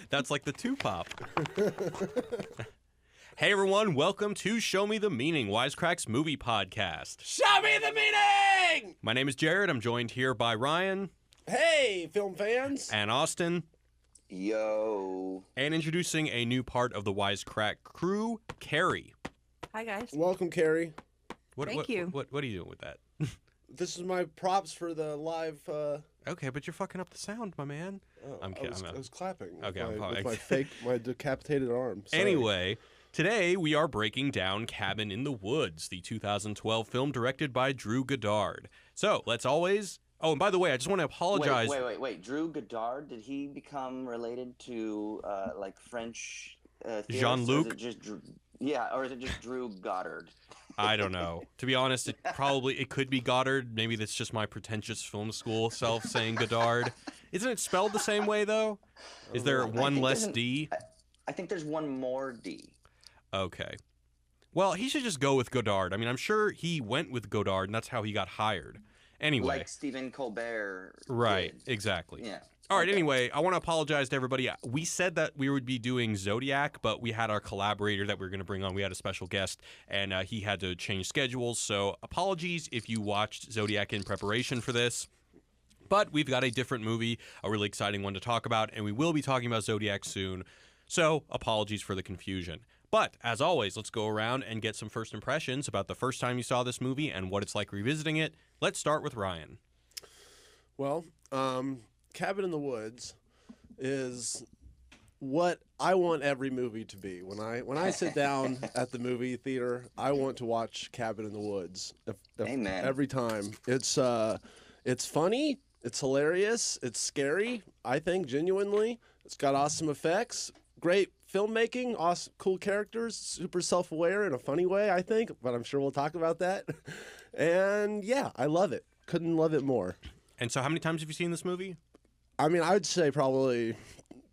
That's like the two-pop. Hey everyone, welcome to Show Me the Meaning, Wisecrack's movie podcast. Show me the meaning! My name is Jared. I'm joined here by Ryan. Hey, film fans. And Austin. Yo. And introducing a new part of the Wisecrack crew, Keri. Hi, guys. Welcome, Keri. Thank you. What are you doing with that? This is my props for the live... Okay, but you're fucking up the sound, my man. I'm kidding. I was clapping Okay, with my decapitated arm. Sorry. Anyway, today we are breaking down Cabin in the Woods, the 2012 film directed by Drew Goddard. So, let's always... Oh, and by the way, I just want to apologize... Wait. Drew Goddard, did he become related to, French theorists? Jean-Luc? Or is it just Drew Goddard? I don't know. To be honest, it could be Goddard. Maybe that's just my pretentious film school self saying Goddard. Isn't it spelled the same way, though? Is there one less D? I think there's one more D. Okay. Well, he should just go with Goddard. I mean, I'm sure he went with Goddard, and that's how he got hired. Anyway. Like Stephen Colbert. Right, did. Exactly. Yeah. All right, anyway, I want to apologize to everybody. We said that we would be doing Zodiac, but we had our collaborator that we were going to bring on. We had a special guest, and he had to change schedules. So apologies if you watched Zodiac in preparation for this. But we've got a different movie, a really exciting one to talk about, and we will be talking about Zodiac soon. So apologies for the confusion. But, as always, let's go around and get some first impressions about the first time you saw this movie and what it's like revisiting it. Let's start with Ryan. Well, Cabin in the Woods is what I want every movie to be. When I sit down at the movie theater, I want to watch Cabin in the Woods. Amen. Every time. It's funny, it's hilarious, it's scary, I think, genuinely. It's got awesome effects, great filmmaking, awesome, cool characters, super self-aware in a funny way, I think, but I'm sure we'll talk about that. And yeah, I love it. Couldn't love it more. And so how many times have you seen this movie? I mean, I would say probably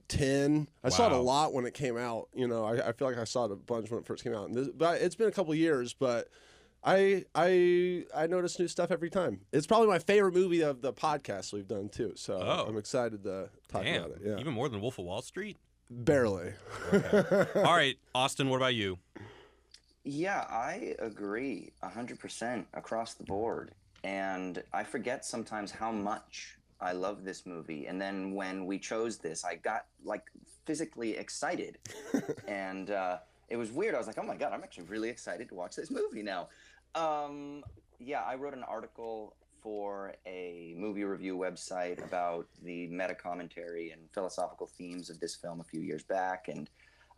10. I saw it a Wow. lot when it came out. You know, I feel like I saw it a bunch when it first came out. But it's been a couple years, but I notice new stuff every time. It's probably my favorite movie of the podcast we've done, too. So I'm excited to talk about it. Yeah. Even more than Wolf of Wall Street? Barely. Okay. All right, Austin, what about you? Yeah, I agree 100% across the board. And I forget sometimes how much I love this movie. And then when we chose this, I got physically excited. And it was weird. I was like, oh my God, I'm actually really excited to watch this movie now. Yeah, I wrote an article for a movie review website about the meta commentary and philosophical themes of this film a few years back. And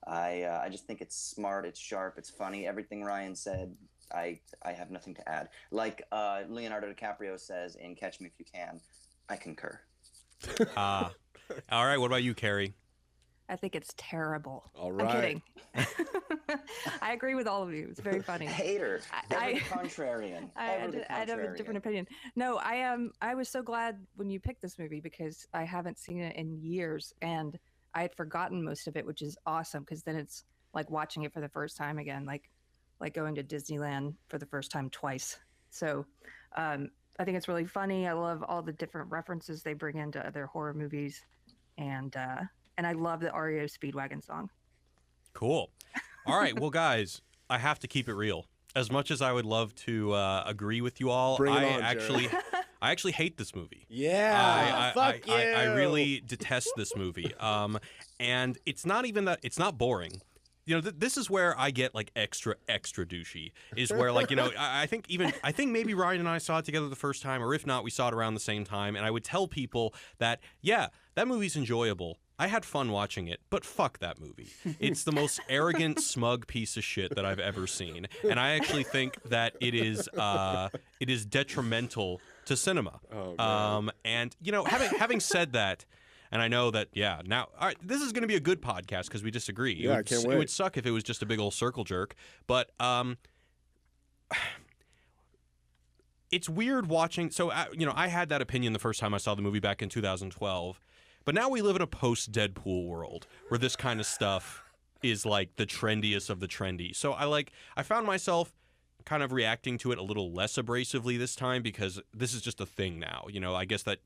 I just think it's smart, it's sharp, it's funny. Everything Ryan said, I have nothing to add. Like Leonardo DiCaprio says in Catch Me If You Can, I concur. All right, what about you, Keri? I think it's terrible. All right. I'm kidding. I agree with all of you. It's very funny. Hater. Every contrarian. I have a different opinion. No, I was so glad when you picked this movie because I haven't seen it in years and I had forgotten most of it, which is awesome because then it's like watching it for the first time again, like going to Disneyland for the first time twice. So I think it's really funny. I love all the different references they bring into other horror movies, and I love the REO Speedwagon song. Cool. All right, well, guys, I have to keep it real. As much as I would love to agree with you all, I actually hate this movie. Yeah, fuck you. I really detest this movie. And it's not even that it's not boring. You know, this is where I get like extra douchey. Is where like, you know, I think maybe Ryan and I saw it together the first time, or if not, we saw it around the same time. And I would tell people that, yeah, that movie's enjoyable. I had fun watching it, but fuck that movie. It's the most arrogant, smug piece of shit that I've ever seen, and I actually think that it is detrimental to cinema. Oh, and you know, having said that, and I know that, yeah, now all right, this is going to be a good podcast because we disagree. Yeah, I can't wait. It would suck if it was just a big old circle jerk, but it's weird watching. So you know, I had that opinion the first time I saw the movie back in 2012. But now we live in a post-Deadpool world where this kind of stuff is like the trendiest of the trendy. So I found myself kind of reacting to it a little less abrasively this time because this is just a thing now. You know, I guess that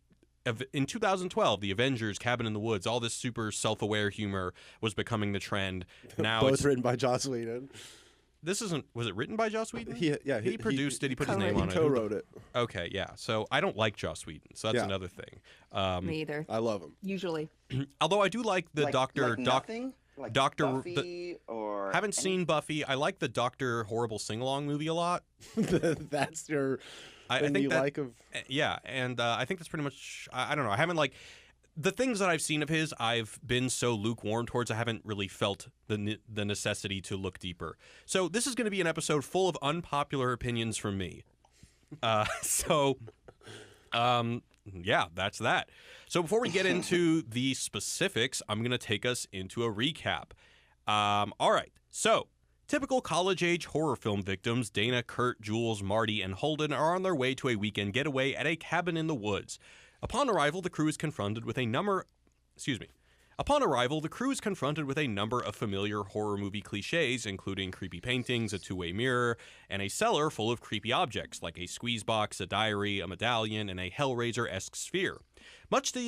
in 2012, the Avengers, Cabin in the Woods, all this super self-aware humor was becoming the trend. Now Both written by Joss Whedon. This isn't. Was it written by Joss Whedon? He produced it. He put his name on it. He co-wrote it. Okay, yeah. So I don't like Joss Whedon, so that's another thing. Me either. I love him. Usually. Although I do like the nothing? Like Doctor Buffy or haven't seen Buffy. I like the Doctor Horrible sing-along movie a lot. That's your thing you like of. Yeah, and I think that's pretty much. I don't know. I haven't like. The things that I've seen of his, I've been so lukewarm towards. I haven't really felt the necessity to look deeper. So this is going to be an episode full of unpopular opinions from me. Yeah, that's that. So before we get into the specifics, I'm going to take us into a recap. All right. So typical college-age horror film victims Dana, Kurt, Jules, Marty, and Holden are on their way to a weekend getaway at a cabin in the woods. Upon arrival, the crew is confronted with a number of familiar horror movie cliches, including creepy paintings, a two-way mirror, and a cellar full of creepy objects like a squeeze box, a diary, a medallion, and a Hellraiser-esque sphere. Much to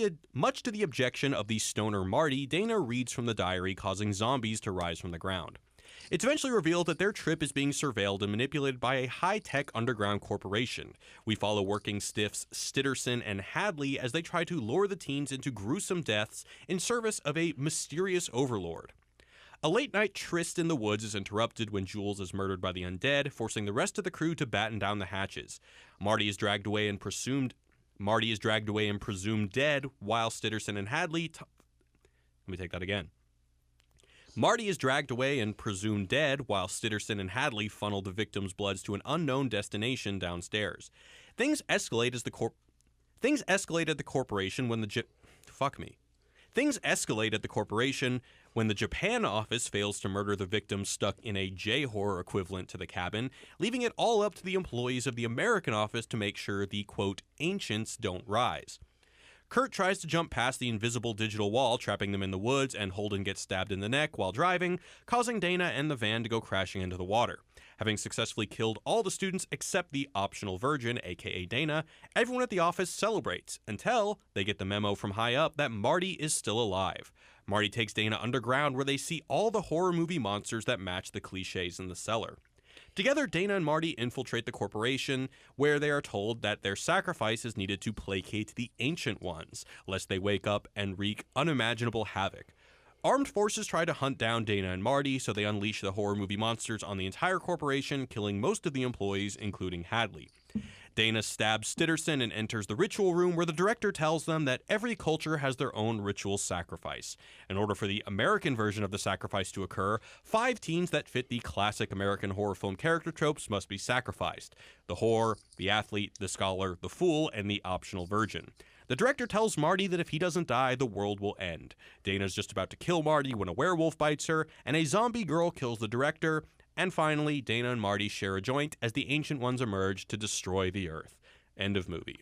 the objection of the stoner Marty, Dana reads from the diary, causing zombies to rise from the ground. It's eventually revealed that their trip is being surveilled and manipulated by a high-tech underground corporation. We follow working stiffs Stitterson and Hadley as they try to lure the teens into gruesome deaths in service of a mysterious overlord. A late-night tryst in the woods is interrupted when Jules is murdered by the undead, forcing the rest of the crew to batten down the hatches. Marty is dragged away and presumed dead, while Stitterson and Hadley... Let me take that again. Marty is dragged away and presumed dead, while Stitterson and Hadley funnel the victims' bloods to an unknown destination downstairs. Things escalate at the corporation when the Japan office fails to murder the victims stuck in a J-horror equivalent to the cabin, leaving it all up to the employees of the American office to make sure the, quote, ancients don't rise. Kurt tries to jump past the invisible digital wall, trapping them in the woods, and Holden gets stabbed in the neck while driving, causing Dana and the van to go crashing into the water. Having successfully killed all the students except the optional virgin, aka Dana, everyone at the office celebrates, until they get the memo from high up that Marty is still alive. Marty takes Dana underground where they see all the horror movie monsters that match the cliches in the cellar. Together, Dana and Marty infiltrate the corporation, where they are told that their sacrifice is needed to placate the Ancient Ones, lest they wake up and wreak unimaginable havoc. Armed forces try to hunt down Dana and Marty, so they unleash the horror movie monsters on the entire corporation, killing most of the employees, including Hadley. Dana stabs Stitterson and enters the ritual room, where the director tells them that every culture has their own ritual sacrifice. In order for the American version of the sacrifice to occur, 5 teens that fit the classic American horror film character tropes must be sacrificed: the whore, the athlete, the scholar, the fool, and the optional virgin. The director tells Marty that if he doesn't die, the world will end. Dana's just about to kill Marty when a werewolf bites her, and a zombie girl kills the director. And finally, Dana and Marty share a joint as the Ancient Ones emerge to destroy the Earth. End of movie.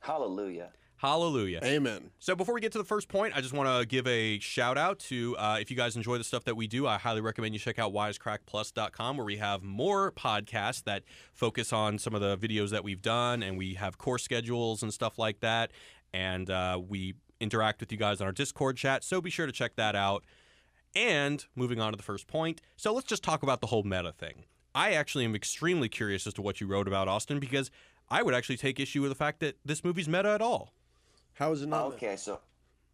Hallelujah. Hallelujah. Amen. So before we get to the first point, I just want to give a shout out to, if you guys enjoy the stuff that we do, I highly recommend you check out wisecrackplus.com, where we have more podcasts that focus on some of the videos that we've done, and we have course schedules and stuff like that. And we interact with you guys on our Discord chat, so be sure to check that out. And moving on to the first point, so let's just talk about the whole meta thing. I actually am extremely curious as to what you wrote about, Austin, because I would actually take issue with the fact that this movie's meta at all. How is it not? Okay, so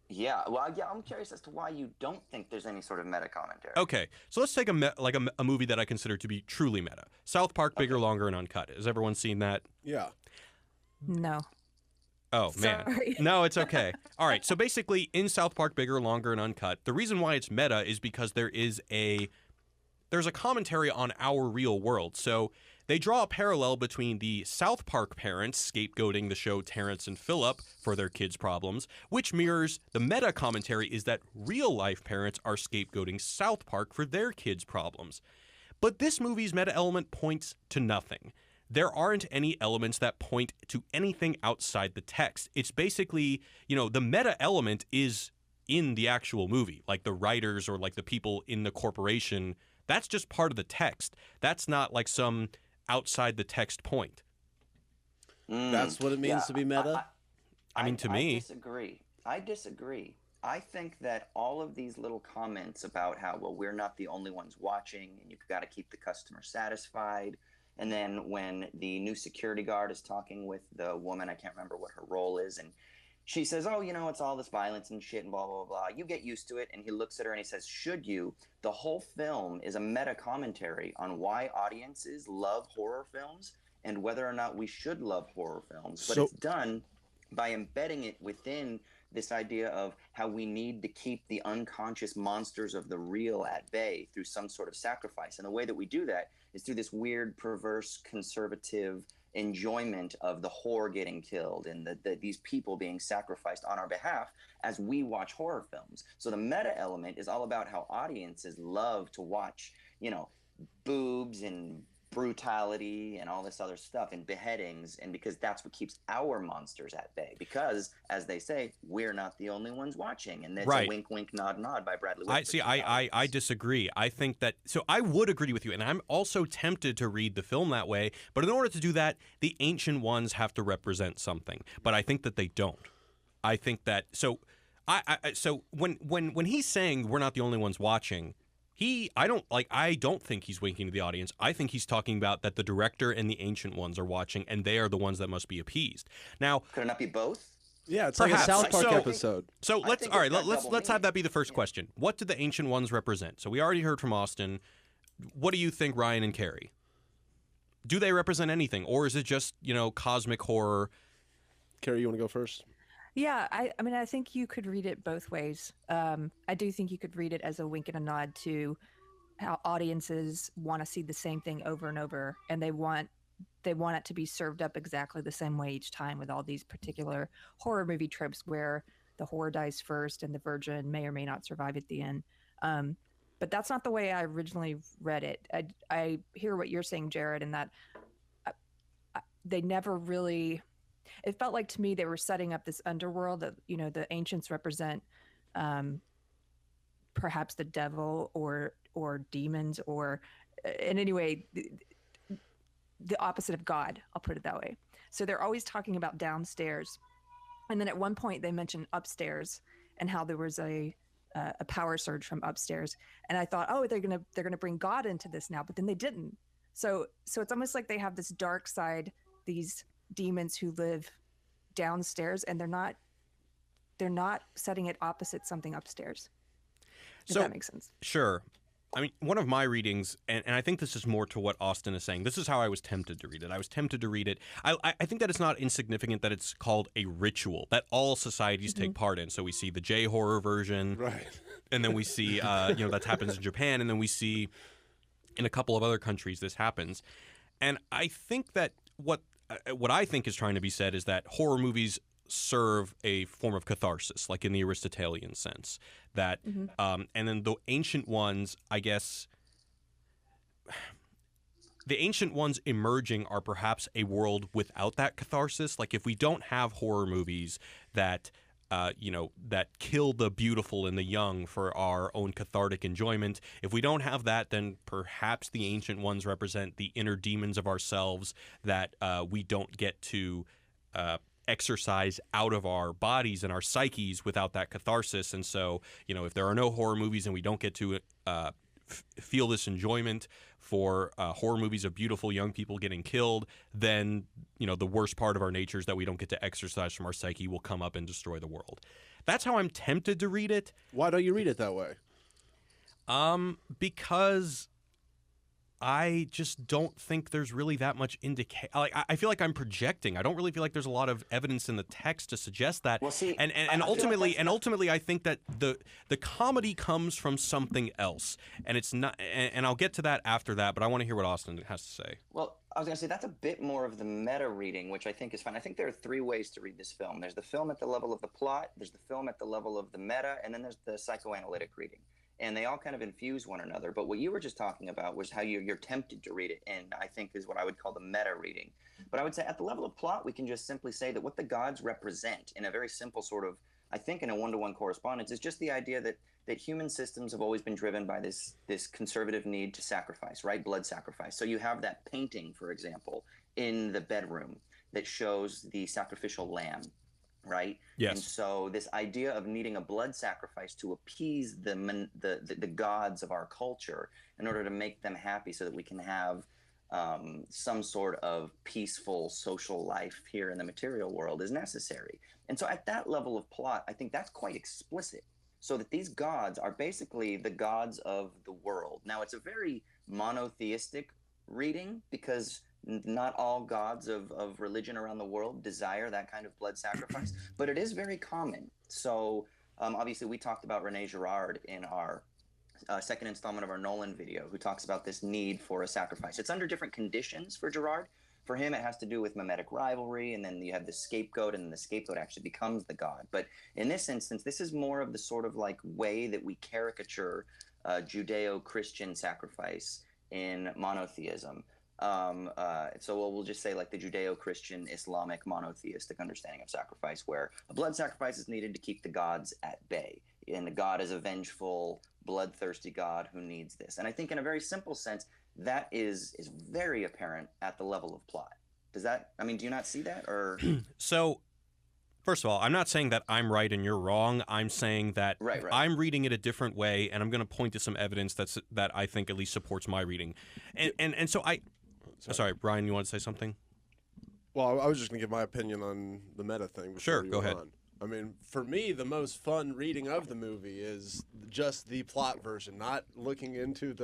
I'm curious as to why you don't think there's any sort of meta commentary. Okay, so let's take a movie that I consider to be truly meta. South Park, Bigger, Longer, and Uncut. Has everyone seen that? Yeah. No. Oh, man. Sorry. No, it's okay. All right. So basically, in South Park, Bigger, Longer, and Uncut, the reason why it's meta is because there's a commentary on our real world. So they draw a parallel between the South Park parents scapegoating the show Terrence and Phillip for their kids' problems, which mirrors the meta commentary is that real-life parents are scapegoating South Park for their kids' problems. But this movie's meta element points to nothing. There aren't any elements that point to anything outside the text. It's basically, the meta element is in the actual movie, like the writers or like the people in the corporation. That's just part of the text. That's not like some outside the text point. That's what it means to be meta? I mean, to I me, disagree. I disagree. I think that all of these little comments about how, well, we're not the only ones watching and you've got to keep the customer satisfied. And then when the new security guard is talking with the woman, I can't remember what her role is, and she says, oh, you know, it's all this violence and shit and blah, blah, blah. You get used to it. And he looks at her and he says, should you? The whole film is a meta commentary on why audiences love horror films and whether or not we should love horror films. But it's done by embedding it within this idea of how we need to keep the unconscious monsters of the real at bay through some sort of sacrifice. And the way that we do that is through this weird, perverse, conservative enjoyment of the whore getting killed and these people being sacrificed on our behalf as we watch horror films. So the meta element is all about how audiences love to watch, you know, boobs and brutality and all this other stuff and beheadings, and because that's what keeps our monsters at bay, because as they say, we're not the only ones watching, and that's a wink wink nod nod by Bradley Whitford. I disagree. I think that, so I would agree with you, and I'm also tempted to read the film that way, but in order to do that, the Ancient Ones have to represent something, but I think that they don't. I think that, so when he's saying we're not the only ones watching, I don't think he's winking to the audience. I think he's talking about that the director and the Ancient Ones are watching, and they are the ones that must be appeased. Now, could it not be both? Yeah, it's perhaps. like a South Park episode. So let's have that be the first question. What do the Ancient Ones represent? So we already heard from Austin. What do you think, Ryan and Keri? Do they represent anything, or is it just, you know, cosmic horror? Keri, you want to go first? Yeah, I mean, I think you could read it both ways. I do think you could read it as a wink and a nod to how audiences want to see the same thing over and over, and they want it to be served up exactly the same way each time, with all these particular horror movie tropes where the whore dies first and the virgin may or may not survive at the end. But that's not the way I originally read it. I hear what you're saying, Jared, in that they never really... It felt like to me they were setting up this underworld that, you know, the ancients represent perhaps the devil or demons, or in any way the opposite of God. I'll put it that way. So they're always talking about downstairs, and then at one point they mentioned upstairs and how there was a power surge from upstairs. And I thought, oh, they're gonna bring God into this now, but then they didn't. So it's almost like they have this dark side, these demons who live downstairs, and they're not setting it opposite something upstairs, if that makes sense. Sure. I mean, one of my readings, and I think this is more to what Austin is saying, this is how I was tempted to read it. I was tempted to read it. I think that it's not insignificant that it's called a ritual that all societies take part in. So we see the J-horror version, right? And then we see, that happens in Japan, and then we see in a couple of other countries this happens. And I think that what I think is trying to be said is that horror movies serve a form of catharsis, like in the Aristotelian sense. That, and then the Ancient Ones, I guess, the Ancient Ones emerging are perhaps a world without that catharsis. Like if we don't have horror movies that, that kill the beautiful and the young for our own cathartic enjoyment, if we don't have that, then perhaps the Ancient Ones represent the inner demons of ourselves that we don't get to exercise out of our bodies and our psyches without that catharsis. And so, if there are no horror movies and we don't get to feel this enjoyment for horror movies of beautiful young people getting killed, then, the worst part of our nature is that we don't get to exercise from our psyche will come up and destroy the world. That's how I'm tempted to read it. Why don't you read it that way? Because I just don't think there's really that much indication. Like, I feel like I'm projecting. I don't really feel like there's a lot of evidence in the text to suggest that. Well, see, and ultimately, I think that the comedy comes from something else, and it's not. And I'll get to that after that. But I want to hear what Austin has to say. Well, I was going to say that's a bit more of the meta reading, which I think is fine. I think there are three ways to read this film. There's the film at the level of the plot. There's the film at the level of the meta, and then there's the psychoanalytic reading. And they all kind of infuse one another. But what you were just talking about was how you're tempted to read it, and I think is what I would call the meta reading. But I would say at the level of plot, we can just simply say that what the gods represent in a very simple sort of, I think in a one-to-one correspondence, is just the idea that human systems have always been driven by this conservative need to sacrifice, right? Blood sacrifice. So you have that painting, for example, in the bedroom that shows the sacrificial lamb, right? Yes. And so this idea of needing a blood sacrifice to appease the gods of our culture in order to make them happy so that we can have some sort of peaceful social life here in the material world is necessary. And so at that level of plot, I think that's quite explicit. So that these gods are basically the gods of the world. Now, it's a very monotheistic reading because not all gods of religion around the world desire that kind of blood sacrifice, but it is very common. So obviously we talked about Rene Girard in our second installment of our Nolan video, who talks about this need for a sacrifice. It's under different conditions for Girard. For him, it has to do with mimetic rivalry, and then you have the scapegoat, and then the scapegoat actually becomes the god. But in this instance, this is more of the sort of like way that we caricature Judeo-Christian sacrifice in monotheism. So we'll just say like the Judeo-Christian Islamic monotheistic understanding of sacrifice, where a blood sacrifice is needed to keep the gods at bay. And the god is a vengeful, bloodthirsty god who needs this. And I think in a very simple sense, that is very apparent at the level of plot. Does that, I mean, do you not see that? Or So, first of all, I'm not saying that I'm right and you're wrong. I'm saying that Right. I'm reading it a different way, and I'm going to point to some evidence that I think at least supports my reading. And so sorry, Brian, you want to say something? Well, I was just going to give my opinion on the meta thing. Sure, go ahead. I mean, for me, the most fun reading of the movie is just the plot version, not looking into it.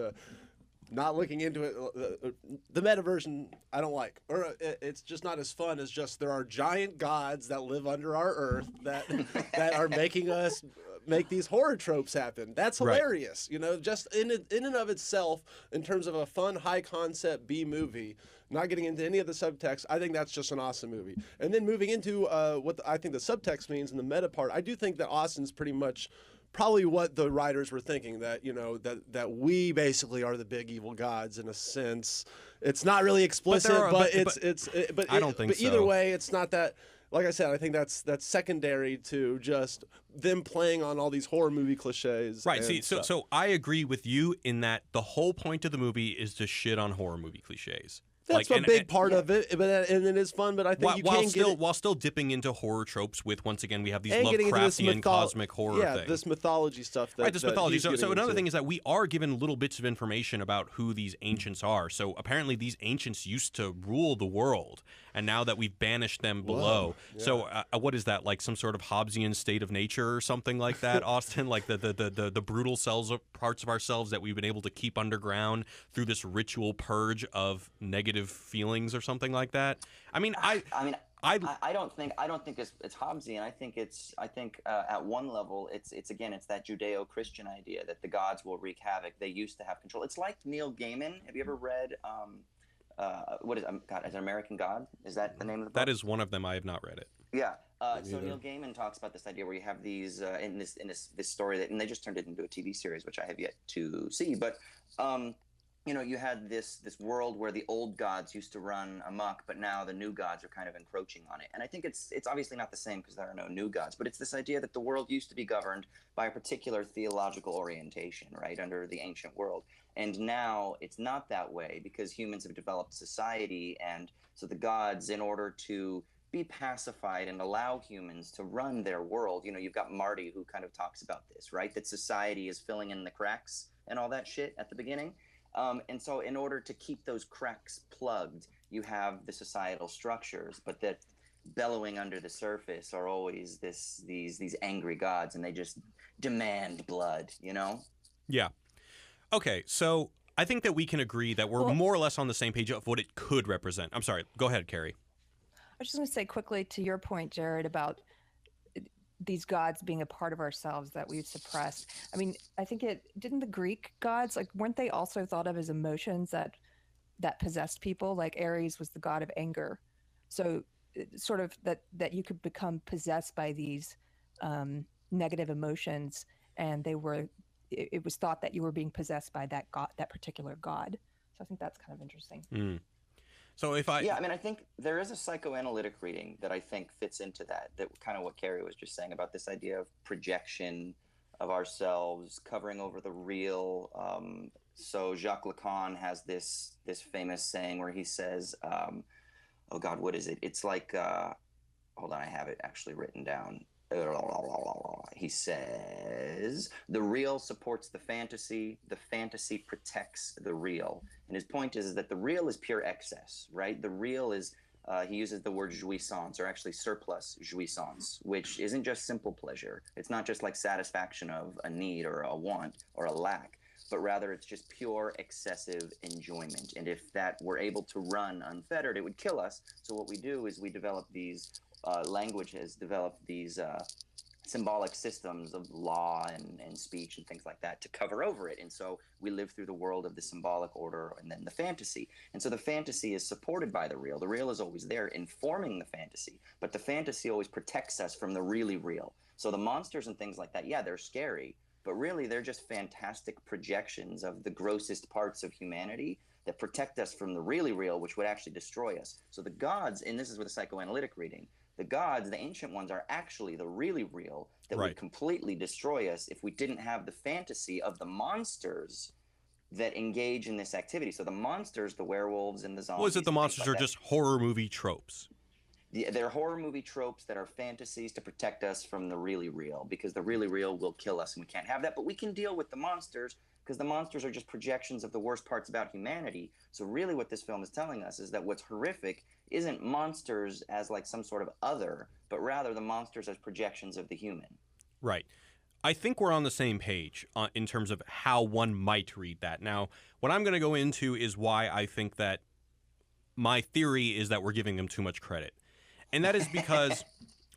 The meta version I don't like, or it's just not as fun as just there are giant gods that live under our earth that are making us make these horror tropes happen. That's hilarious, you know, just in and of itself, in terms of a fun, high concept B movie. Not getting into any of the subtext, I think that's just an awesome movie. And then moving into what I think the subtext means in the meta part, I do think that Austin's pretty much probably what the writers were thinking, that, you know, that we basically are the big evil gods in a sense. It's not really explicit, but I don't think so. Either way, it's not that. Like I said, I think that's secondary to just them playing on all these horror movie cliches. Right. See, so I agree with you in that the whole point of the movie is to shit on horror movie cliches. That's a big part of it, and it is fun. But I think while still dipping into horror tropes with, once again, we have these Lovecraftian cosmic horror things. This mythology stuff. This mythology. So another thing is that we are given little bits of information about who these ancients are. So apparently these ancients used to rule the world, and now that we've banished them below. Yeah. So what is that, like some sort of Hobbesian state of nature or something like that, Austin? Like the brutal parts of ourselves that we've been able to keep underground through this ritual purge of negative feelings or something like that. I don't think it's Hobbesian. I think at one level it's that Judeo-Christian idea that the gods will wreak havoc. They used to have control. It's like Neil Gaiman. Have you ever read what is God? Is it American God? Is that the name of the book? That is one of them. I have not read it. Yeah. So Neil Gaiman talks about this idea where you have these in this story and they just turned it into a TV series, which I have yet to see. But you know, you had this world where the old gods used to run amok, but now the new gods are kind of encroaching on it. And I think it's obviously not the same because there are no new gods, but it's this idea that the world used to be governed by a particular theological orientation, right, under the ancient world. And now it's not that way because humans have developed society, and so the gods, in order to be pacified and allow humans to run their world, you know, you've got Marty who kind of talks about this, right, that society is filling in the cracks and all that shit at the beginning. And so in order to keep those cracks plugged, you have the societal structures, but that bellowing under the surface are always these angry gods, and they just demand blood, you know? Yeah. Okay, so I think that we can agree that we're more or less on the same page of what it could represent. I'm sorry. Go ahead, Keri. I was just going to say quickly to your point, Jared, about these gods being a part of ourselves that we've suppressed. I mean, I think didn't the Greek gods, like, weren't they also thought of as emotions that possessed people? Like Ares was the god of anger. So sort of that you could become possessed by these negative emotions, and it was thought that you were being possessed by that god, that particular god. So I think that's kind of interesting. Mm. So I think there is a psychoanalytic reading that I think fits into that kind of what Keri was just saying about this idea of projection of ourselves covering over the real. So Jacques Lacan has this famous saying where he says, oh God, what is it? It's like hold on, I have it actually written down. He says, the real supports the fantasy protects the real. And his point is that the real is pure excess, right? The real is, he uses the word jouissance, or actually surplus jouissance, which isn't just simple pleasure. It's not just like satisfaction of a need or a want or a lack, but rather it's just pure excessive enjoyment. And if that were able to run unfettered, it would kill us. So what we do is we develop these, language has developed these symbolic systems of law and speech and things like that to cover over it. And so we live through the world of the symbolic order and then the fantasy. And so the fantasy is supported by the real. The real is always there informing the fantasy, but the fantasy always protects us from the really real. So the monsters and things like that, yeah, they're scary, but really they're just fantastic projections of the grossest parts of humanity that protect us from the really real, which would actually destroy us. So the gods, and this is with a psychoanalytic reading, the gods, the ancient ones, are actually the really real that would completely destroy us if we didn't have the fantasy of the monsters that engage in this activity. So the monsters, the werewolves and the zombies. Well, is it the monsters are just horror movie tropes? They're horror movie tropes that are fantasies to protect us from the really real, because the really real will kill us and we can't have that. But we can deal with the monsters because the monsters are just projections of the worst parts about humanity. So really what this film is telling us is that what's horrific isn't monsters as like some sort of other, but rather the monsters as projections of the human. Right. I think we're on the same page in terms of how one might read that. Now, what I'm going to go into is why I think that my theory is that we're giving them too much credit. And that is because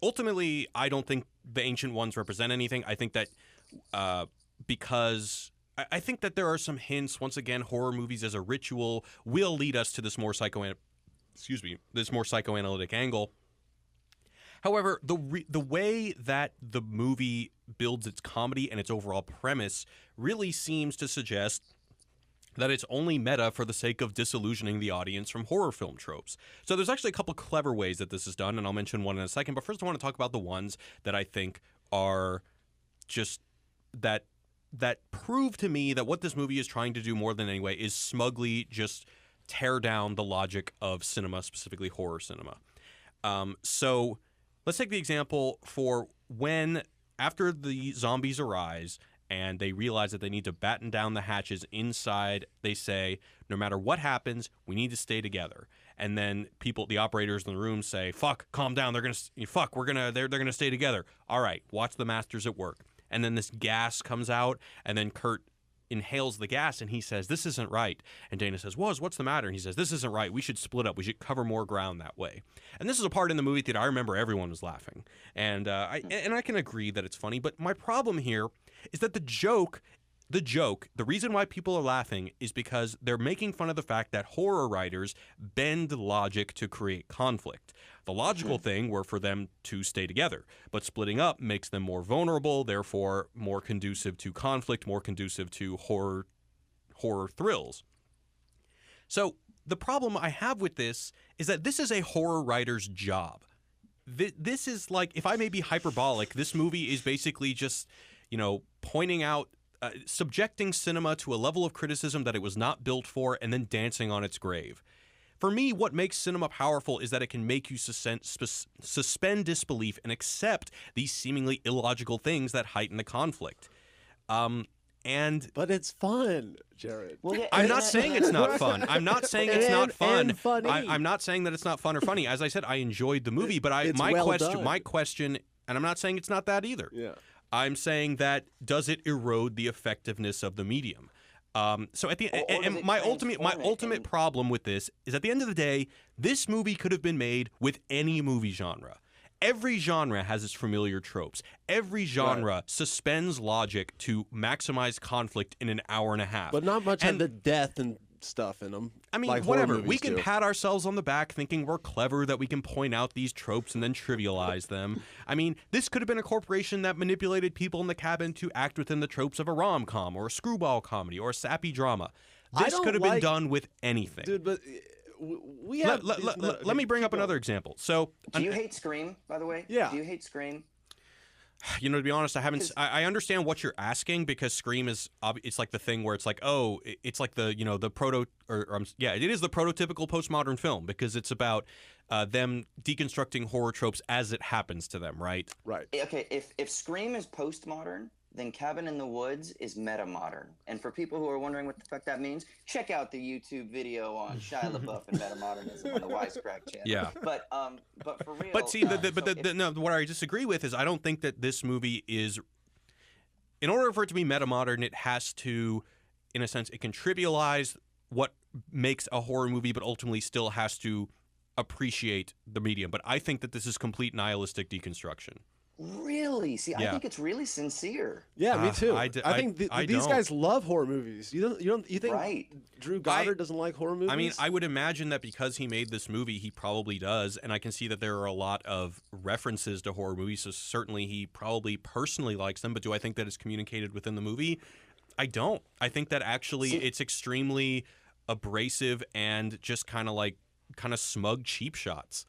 ultimately I don't think the Ancient Ones represent anything. I think that because I think that there are some hints, once again, horror movies as a ritual will lead us to this more psychoanalytic angle. However, the way that the movie builds its comedy and its overall premise really seems to suggest that it's only meta for the sake of disillusioning the audience from horror film tropes. So there's actually a couple clever ways that this is done, and I'll mention one in a second. But first I want to talk about the ones that I think are just that prove to me that what this movie is trying to do more than anyway is smugly just tear down the logic of cinema, specifically horror cinema. So let's take the example for when, after the zombies arise and they realize that they need to batten down the hatches inside, they say, no matter what happens, we need to stay together. And then the operators in the room say, fuck, calm down, they're going to stay together. All right, watch the masters at work. And then this gas comes out, and then Kurt inhales the gas, and he says, this isn't right. And Dana says, what's the matter? And he says, this isn't right. We should split up. We should cover more ground that way. And this is a part in the movie that I remember everyone was laughing. And I can agree that it's funny, but my problem here is that the reason why people are laughing is because they're making fun of the fact that horror writers bend logic to create conflict. The logical thing were for them to stay together, but splitting up makes them more vulnerable, therefore more conducive to conflict, more conducive to horror thrills. So the problem I have with this is that this is a horror writer's job. This is like, if I may be hyperbolic, this movie is basically just, pointing out, subjecting cinema to a level of criticism that it was not built for, and then dancing on its grave. For me, what makes cinema powerful is that it can make you suspend disbelief and accept these seemingly illogical things that heighten the conflict. But it's fun, Jared. Well, yeah, I'm not saying it's not fun. I'm not saying it's not fun. And funny. I'm not saying that it's not fun or funny. As I said, I enjoyed the movie, but my question, and I'm not saying it's not that either. Yeah. I'm saying that does it erode the effectiveness of the medium? So at the and my ultimate problem with this is, at the end of the day, this movie could have been made with any movie genre. Every genre has its familiar tropes. Every genre suspends logic to maximize conflict in an hour and a half. But not much of the death and stuff in them. I mean, like whatever. We can do. pat ourselves on the back thinking we're clever, that we can point out these tropes and then trivialize them. I mean, this could have been a corporation that manipulated people in the cabin to act within the tropes of a rom-com or a screwball comedy or a sappy drama. This could have been done with anything. Dude, but we have... Let me bring up another example. So, do you hate Scream, by the way? Yeah. Do you hate Scream? You know, to be honest, I haven't. I understand what you're asking because Scream is. It's like the thing where it's like, oh, it's like the the proto yeah, it is the prototypical postmodern film because it's about them deconstructing horror tropes as it happens to them, right? Right. Okay, if Scream is postmodern, then Cabin in the Woods is meta-modern. And for people who are wondering what the fuck that means, check out the YouTube video on Shia LaBeouf and meta-modernism on the Wisecrack channel. Yeah. But for real. But see, no, what I disagree with is I don't think that this movie is. In order for it to be meta-modern, it has to, in a sense, it can trivialize what makes a horror movie, but ultimately still has to appreciate the medium. But I think that this is complete nihilistic deconstruction. Really? See, I think it's really sincere. Yeah, me too. I think these guys love horror movies. You think right. Drew Goddard doesn't like horror movies? I mean, I would imagine that because he made this movie, he probably does, and I can see that there are a lot of references to horror movies, so certainly he probably personally likes them, but do I think that it's communicated within the movie? I don't. I think that actually it's extremely abrasive and just kind of smug cheap shots.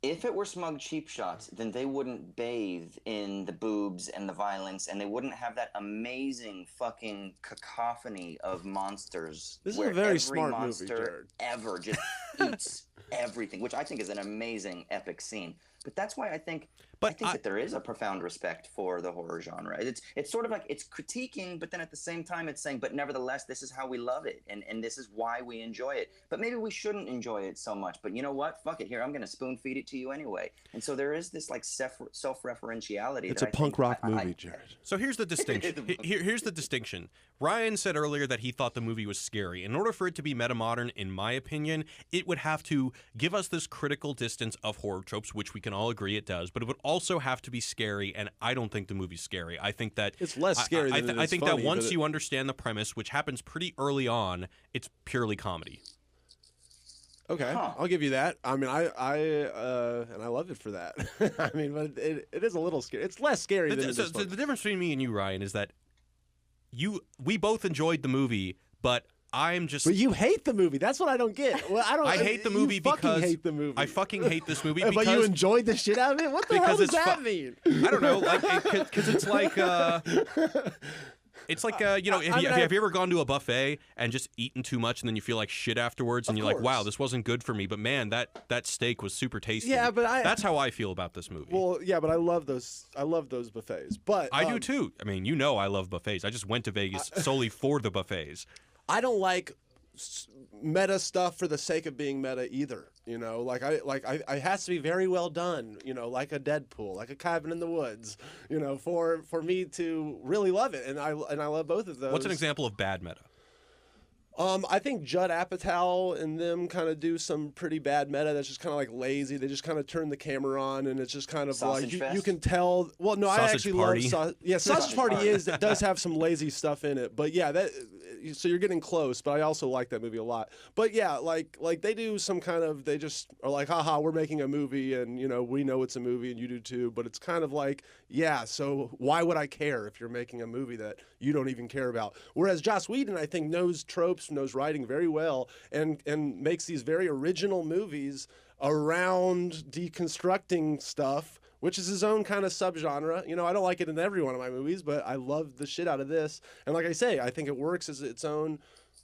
If it were smug cheap shots, then they wouldn't bathe in the boobs and the violence, and they wouldn't have that amazing fucking cacophony of monsters. This is where a very every smart monster movie, Jared. ever just eats everything, which I think is an amazing, epic scene. But that's why I think that there is a profound respect for the horror genre. It's sort of like it's critiquing, but then at the same time it's saying, but nevertheless, this is how we love it, and this is why we enjoy it. But maybe we shouldn't enjoy it so much. But you know what? Fuck it. Here, I'm going to spoon feed it to you anyway. And so there is this like self-referentiality. It's a punk rock movie, Jared. So here's the distinction. Here's the distinction. Ryan said earlier that he thought the movie was scary. In order for it to be meta-modern, in my opinion, it would have to give us this critical distance of horror tropes, which we can all agree it does, but it would also have to be scary, and I don't think the movie's scary. I think that it's less scary than I think funny, that once you understand the premise, which happens pretty early on, it's purely comedy. Okay, I'll give you that. I mean, I love it for that. I mean, but it is a little scary. It's less scary than so the difference between me and you, Ryan, is that we both enjoyed the movie, but I'm just. But you hate the movie. That's what I don't get. Well, I hate the movie because hate the movie. I fucking hate this movie. Because, but you enjoyed the shit out of it. What the hell does that mean? I don't know, because it's like. It's like, have you ever gone to a buffet and just eaten too much and then you feel like shit afterwards and you're like, wow, this wasn't good for me, but man, that steak was super tasty. Yeah, but that's how I feel about this movie. Well, yeah, but I love those buffets. But I do too. I mean, I love buffets. I just went to Vegas solely for the buffets. I don't like meta stuff for the sake of being meta either. I has to be very well done, like a Deadpool, like a Cabin in the Woods, for me to really love it. And I love both of those. What's an example of bad meta? I think Judd Apatow and them kind of do some pretty bad meta that's just kind of like lazy. They just kind of turn the camera on and it's just kind of Sausage like Fest? you can tell. Well, no, Sausage I actually Party. love Sausage Party does have some lazy stuff in it. But yeah, so you're getting close. But I also like that movie a lot. But yeah, like they do some kind of, they just are like, haha, we're making a movie and we know it's a movie and you do too. But it's kind of like, yeah, so why would I care if you're making a movie that you don't even care about? Whereas Joss Whedon, I think, knows tropes, knows writing very well, and makes these very original movies around deconstructing stuff, which is his own kind of subgenre. I don't like it in every one of my movies, but I love the shit out of this. And like I say, I think it works as its own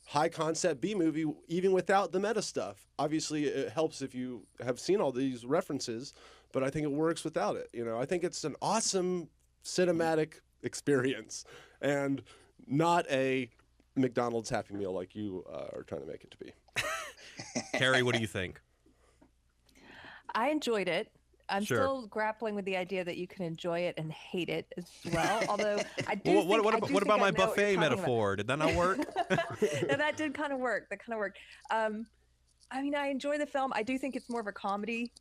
high concept B movie, even without the meta stuff. Obviously, it helps if you have seen all these references, but I think it works without it. I think it's an awesome cinematic experience and not a McDonald's Happy Meal like you are trying to make it to be. Keri, what do you think? I enjoyed it. I'm Sure. still grappling with the idea that you can enjoy it and hate it as well. Although I do. What think about my I know what you're buffet talking metaphor? Did that not work? No, that did kind of work. I mean, I enjoy the film. I do think it's more of a comedy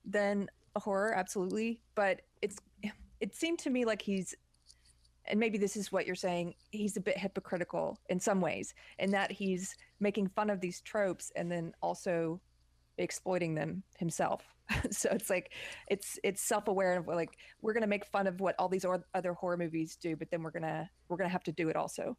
than a horror, absolutely. But it seemed to me like and maybe this is what you're saying, he's a bit hypocritical in some ways, in that he's making fun of these tropes and then also exploiting them himself. So it's like it's self-aware of like, we're gonna make fun of what all these other horror movies do, but then we're gonna have to do it also.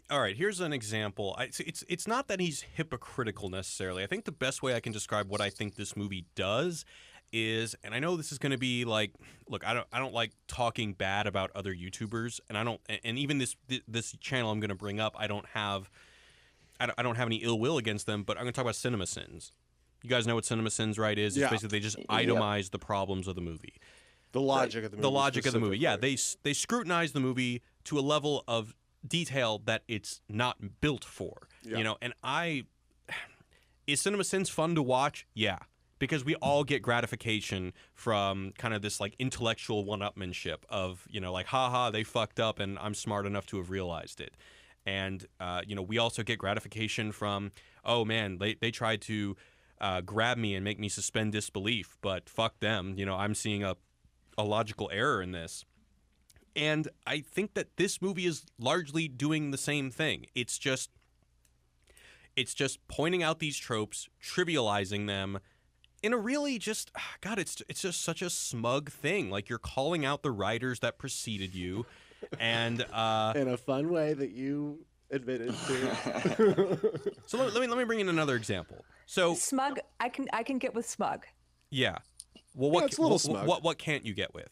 All right, here's an example. It's not that he's hypocritical necessarily. I think the best way I can describe what I think this movie does is, and I know this is going to be like, look, I don't like talking bad about other YouTubers, and even this channel I'm going to bring up, I don't have any ill will against them, but I'm going to talk about CinemaSins. You guys know what CinemaSins, right? It's basically they just itemize the problems of the movie. The logic of the movie. The logic of the movie. Yeah, they scrutinize the movie to a level of detail that it's not built for. You know, and is CinemaSins fun to watch? Yeah. Because we all get gratification from kind of this like intellectual one-upmanship of, you know, like, haha, they fucked up and I'm smart enough to have realized it. And, you know, we also get gratification from, oh man, they tried to grab me and make me suspend disbelief, but fuck them. You know, I'm seeing a logical error in this. And I think that this movie is largely doing the same thing. It's just pointing out these tropes, trivializing them, in a really just, God, it's just such a smug thing. Like, you're calling out the writers that preceded you, and in a fun way that you admitted to. So let me bring in another example. So smug, I can get with smug. Yeah. Well, it's a little smug. What can't you get with?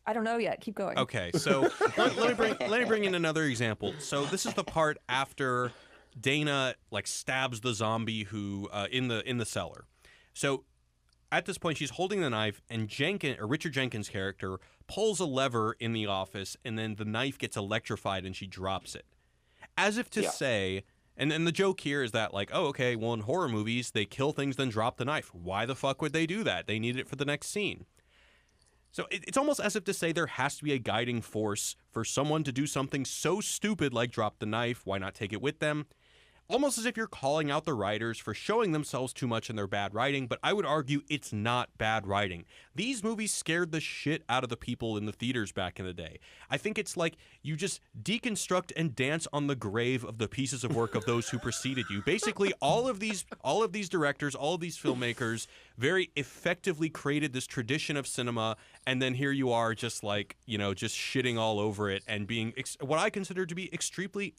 I don't know yet. Keep going. Okay, so let me bring in another example. So this is the part after Dana like stabs the zombie who in the cellar. So at this point she's holding the knife, and Richard Jenkins' character pulls a lever in the office, and then the knife gets electrified and she drops it. As if to say, and the joke here is that like, oh, okay, well in horror movies they kill things then drop the knife. Why the fuck would they do that? They need it for the next scene. So it's almost as if to say there has to be a guiding force for someone to do something so stupid like drop the knife. Why not take it with them? Almost as if you're calling out the writers for showing themselves too much in their bad writing, but I would argue it's not bad writing. These movies scared the shit out of the people in the theaters back in the day. I think it's like you just deconstruct and dance on the grave of the pieces of work of those who preceded you. Basically, all of these directors, all of these filmmakers very effectively created this tradition of cinema, and then here you are just like, you know, just shitting all over it and being what I consider to be extremely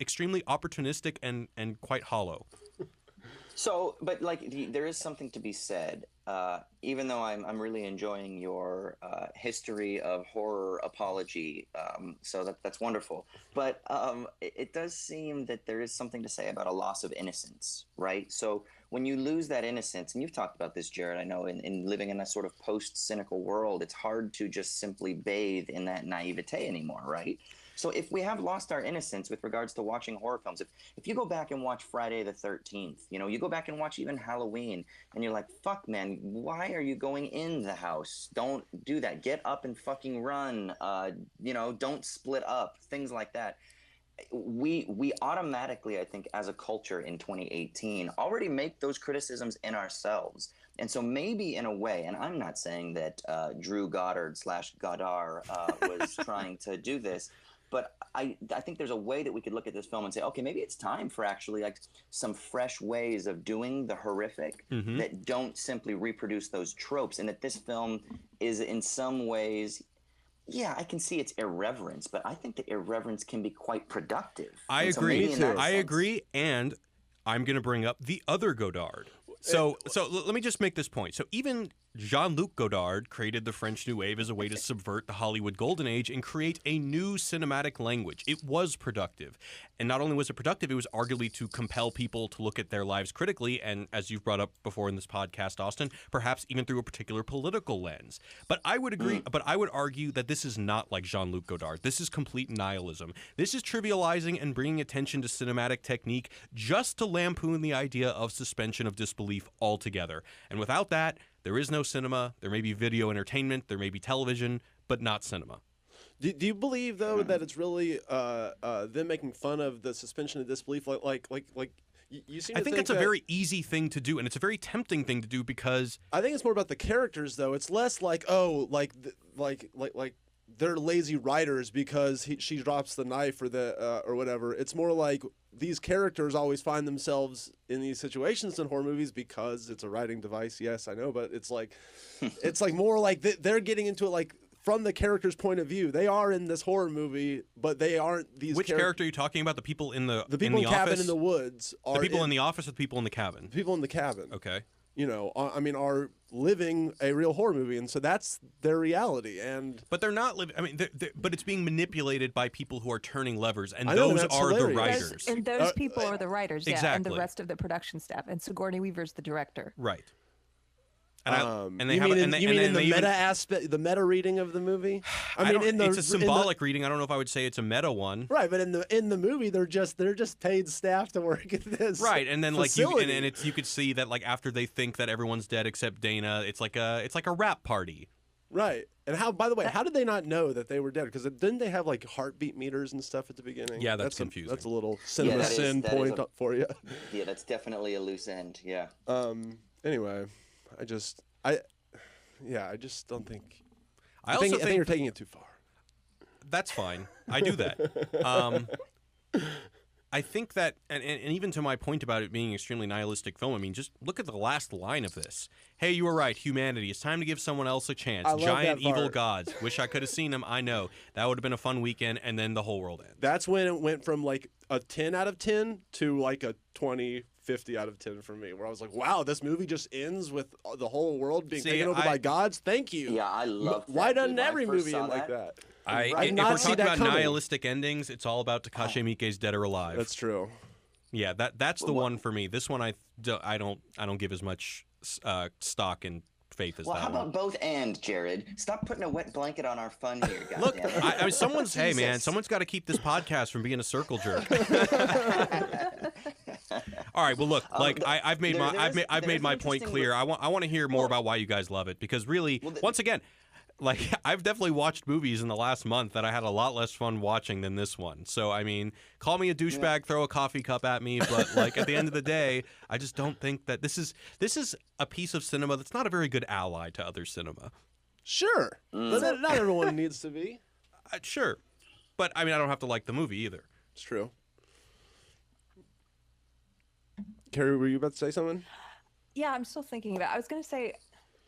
opportunistic and quite hollow. So, but like, there is something to be said. Even though I'm really enjoying your history of horror apology, so that's wonderful. But it does seem that there is something to say about a loss of innocence, right? So when you lose that innocence, and you've talked about this, Jared, I know, in living in a sort of post-cynical world, it's hard to just simply bathe in that naivete anymore, right? So if we have lost our innocence with regards to watching horror films, if you go back and watch Friday the 13th, you know, you go back and watch even Halloween, and you're like, fuck, man, why are you going in the house? Don't do that. Get up and fucking run. You know, don't split up. Things like that. We automatically, I think, as a culture in 2018, already make those criticisms in ourselves. And so maybe in a way, and I'm not saying that Drew Goddard / Goddard was trying to do this, but I think there's a way that we could look at this film and say, okay, maybe it's time for actually like some fresh ways of doing the horrific that don't simply reproduce those tropes, and that this film is in some ways, yeah, I can see its irreverence, but I think the irreverence can be quite productive. I agree, and I'm going to bring up the other Goddard. So let me just make this point. So even Jean-Luc Godard created the French New Wave as a way to subvert the Hollywood Golden Age and create a new cinematic language. It was productive. And not only was it productive, it was arguably to compel people to look at their lives critically, and as you've brought up before in this podcast, Austin, perhaps even through a particular political lens. But I would agree, but I would argue that this is not like Jean-Luc Godard. This is complete nihilism. This is trivializing and bringing attention to cinematic technique just to lampoon the idea of suspension of disbelief altogether. And without that, there is no cinema. There may be video entertainment, there may be television, but not cinema. Do you believe though that it's really them making fun of the suspension of disbelief? Like you seem to I think it's a very easy thing to do, and it's a very tempting thing to do because I think it's more about the characters though. It's less like like they're lazy writers because she drops the knife or whatever. It's more like these characters always find themselves in these situations in horror movies because it's a writing device. Yes, I know, but it's like more like they're getting into it like from the character's point of view. They are in this horror movie, but they aren't these. Which character are you talking about? The people in the people in the cabin office? in the woods. Are the people in the office or the people in the cabin? The people in the cabin. Okay. are living a real horror movie, and so that's their reality. And but they're not living. I mean, but it's being manipulated by people who are turning levers, and I know, those that's are hilarious. the writers. And those people are the writers, yeah, and exactly. the rest of the production staff. And Sigourney Weaver's the director. Right. And they you have, mean and they, in and the they meta even, aspect, the meta reading of the movie? it's a symbolic reading. I don't know if I would say it's a meta one. Right, but in the movie, they're just paid staff to work at this. Right, and then facility. you could see that after they think that everyone's dead except Dana, it's like a rap party. Right, and by the way, how did they not know that they were dead? Because didn't they have heartbeat meters and stuff at the beginning? Yeah, that's confusing. That's a little cinema sin point for you. Yeah, that's definitely a loose end. Yeah. Anyway, I just don't think. I think you're taking it too far. That's fine. I do that. I think that, and even to my point about it being an extremely nihilistic film, I mean, just look at the last line of this. Hey, you were right, humanity. It's time to give someone else a chance. I love Giant that part. evil gods. Wish I could have seen them. I know. That would have been a fun weekend, and then the whole world ends. That's when it went from a 10 out of 10 to a 20, 50 out of 10 for me, where I was like, wow, this movie just ends with the whole world being taken over by gods. Thank you. Yeah, I love that. Why doesn't every movie end like that? If we're talking about nihilistic endings, it's all about Takashi Miike's Dead or Alive. That's true. Yeah, that's the one for me. This one I don't give as much stock and faith as that one. How about both and, Jared? Stop putting a wet blanket on our fun here, guys. Look, I mean, someone's got to keep this podcast from being a circle jerk. All right, well, look, I've made my point clear. I want to hear more about why you guys love it, because really, once again, I've definitely watched movies in the last month that I had a lot less fun watching than this one. So, I mean, call me a douchebag, throw a coffee cup at me, but at the end of the day, I just don't think that this is a piece of cinema that's not a very good ally to other cinema. Sure, but not everyone needs to be. Sure, but I mean, I don't have to like the movie either. It's true. Keri, were you about to say something? Yeah, I'm still thinking about it. I was going to say,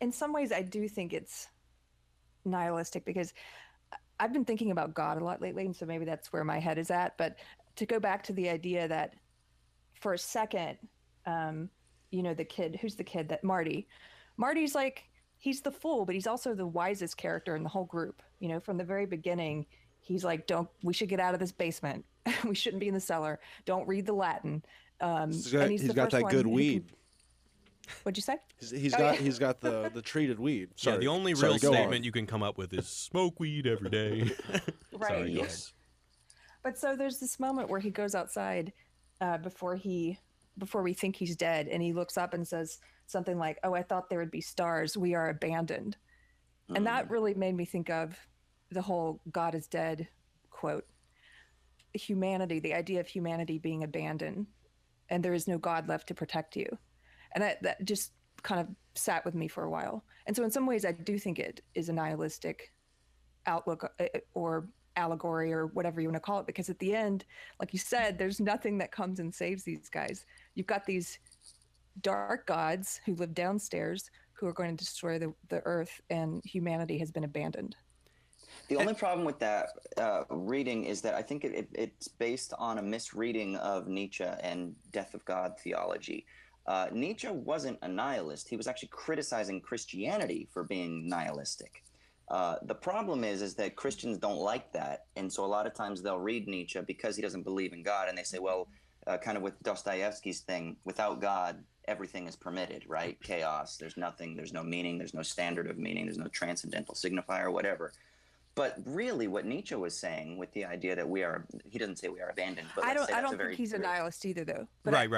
in some ways, I do think it's nihilistic, because I've been thinking about God a lot lately, and so maybe that's where my head is at. But to go back to the idea that for a second, the kid, who's the kid, that Marty's he's the fool, but he's also the wisest character in the whole group. From the very beginning, he's like, we should get out of this basement. We shouldn't be in the cellar. Don't read the Latin. He's got that good weed. What'd you say? He's got the treated weed. Sorry. Yeah, the only real statement you can come up with is smoke weed every day. Right. Sorry, yes. But so there's this moment where he goes outside before we think he's dead, and he looks up and says something like, "Oh, I thought there would be stars. We are abandoned." And that really made me think of the whole "God is dead" quote. Humanity, the idea of humanity being abandoned, and there is no God left to protect you. And that just kind of sat with me for a while. And so in some ways, I do think it is a nihilistic outlook or allegory or whatever you want to call it, because at the end, like you said, there's nothing that comes and saves these guys. You've got these dark gods who live downstairs who are going to destroy the earth, and humanity has been abandoned. The only problem with that reading is that I think it's based on a misreading of Nietzsche and death of God theology. Nietzsche wasn't a nihilist. He was actually criticizing Christianity for being nihilistic. The problem is that Christians don't like that, and so a lot of times they'll read Nietzsche because he doesn't believe in God, and they say, well, kind of with Dostoevsky's thing, without God, everything is permitted, right? Chaos. There's nothing. There's no meaning. There's no standard of meaning. There's no transcendental signifier, whatever. But really, what Nietzsche was saying with the idea that he doesn't say we are abandoned. But I don't think he's a nihilist either, though. But right.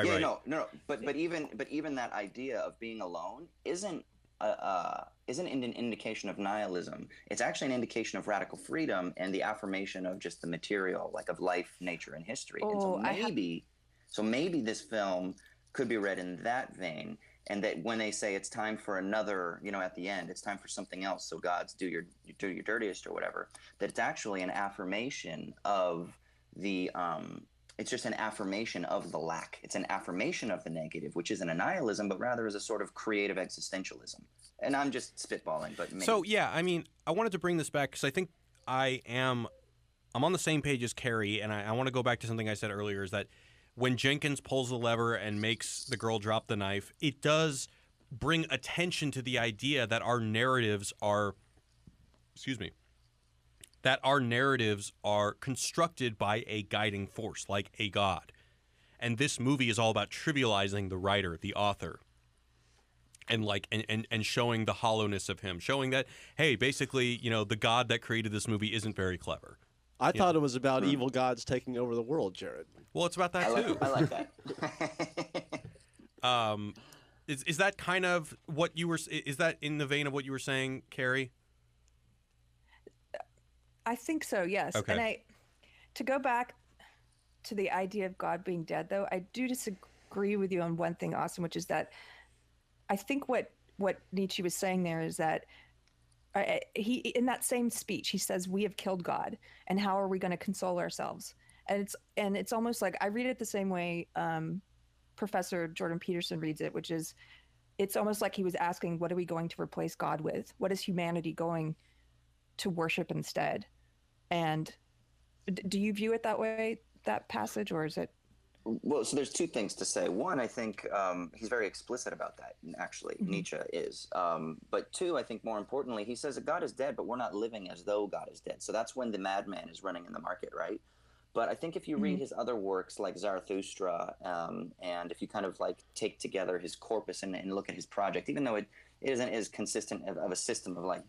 No. But even that idea of being alone isn't an indication of nihilism. It's actually an indication of radical freedom and the affirmation of just the material, like of life, nature, and history. Oh, and so maybe this film could be read in that vein. And that when they say it's time for another, at the end, it's time for something else, so gods do your dirtiest or whatever, that it's actually an affirmation of it's just an affirmation of the lack. It's an affirmation of the negative, which isn't a nihilism, but rather is a sort of creative existentialism. And I'm just spitballing, but maybe. So, yeah, I mean, I wanted to bring this back because I think I'm on the same page as Keri, and I want to go back to something I said earlier, is that when Jenkins pulls the lever and makes the girl drop the knife, it does bring attention to the idea that our narratives are, that our narratives are constructed by a guiding force, like a god. And this movie is all about trivializing the writer, the author, and and showing the hollowness of him, showing that, hey, basically, the god that created this movie isn't very clever. I thought it was about evil gods taking over the world, Jared. Well, it's about that too. I like that. Is that kind of what you were? Is that in the vein of what you were saying, Keri? I think so. Yes. Okay. And to go back to the idea of God being dead, though, I do disagree with you on one thing, Austin, which is that I think what Nietzsche was saying there is that he, in that same speech, he says, we have killed God, and how are we going to console ourselves? And it's almost like, I read it the same way Professor Jordan Peterson reads it, which is, it's almost like he was asking, what are we going to replace God with? What is humanity going to worship instead? And do you view it that way, that passage, or is it? Well, so there's two things to say. One, I think he's very explicit about that, actually. Mm-hmm. Nietzsche is. But two, I think more importantly, he says that God is dead, but we're not living as though God is dead. So that's when the madman is running in the market, right? But I think if you read his other works like Zarathustra, and if you kind of like take together his corpus and look at his project, even though it isn't as consistent of a system of like,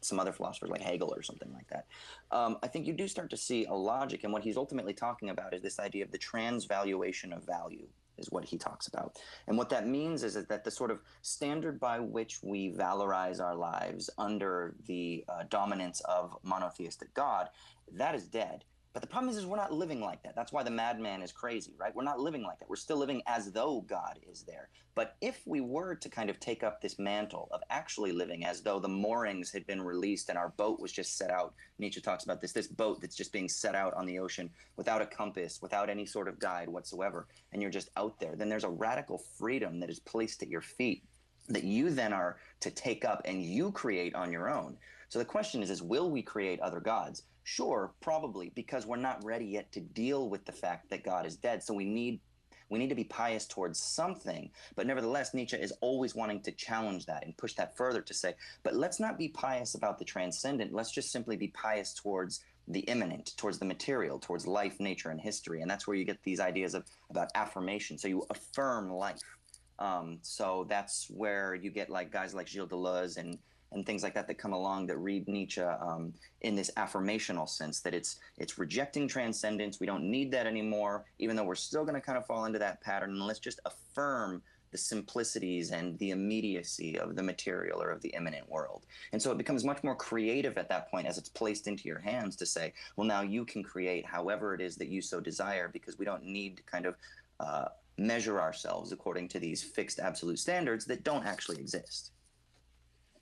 some other philosophers like Hegel or something like that, I think you do start to see a logic. And what he's ultimately talking about is this idea of the transvaluation of value is what he talks about. And what that means is that the sort of standard by which we valorize our lives under the dominance of monotheistic God, that is dead. But the problem is we're not living like that. That's why the madman is crazy, right? We're not living like that. We're still living as though God is there. But if we were to kind of take up this mantle of actually living as though the moorings had been released and our boat was just set out, Nietzsche talks about this boat that's just being set out on the ocean without a compass, without any sort of guide whatsoever, and you're just out there, then there's a radical freedom that is placed at your feet that you then are to take up and you create on your own. So the question is will we create other gods? Sure, probably, because we're not ready yet to deal with the fact that God is dead. So we need to be pious towards something. But nevertheless, Nietzsche is always wanting to challenge that and push that further to say, but let's not be pious about the transcendent. Let's just simply be pious towards the immanent, towards the material, towards life, nature, and history. And that's where you get these ideas about affirmation. So you affirm life. So that's where you get like guys like Gilles Deleuze and things like that come along that read Nietzsche in this affirmational sense, that it's rejecting transcendence. We don't need that anymore, even though we're still going to kind of fall into that pattern. And let's just affirm the simplicities and the immediacy of the material or of the immanent world. And so it becomes much more creative at that point as it's placed into your hands to say, well, now you can create however it is that you so desire, because we don't need to kind of measure ourselves according to these fixed absolute standards that don't actually exist.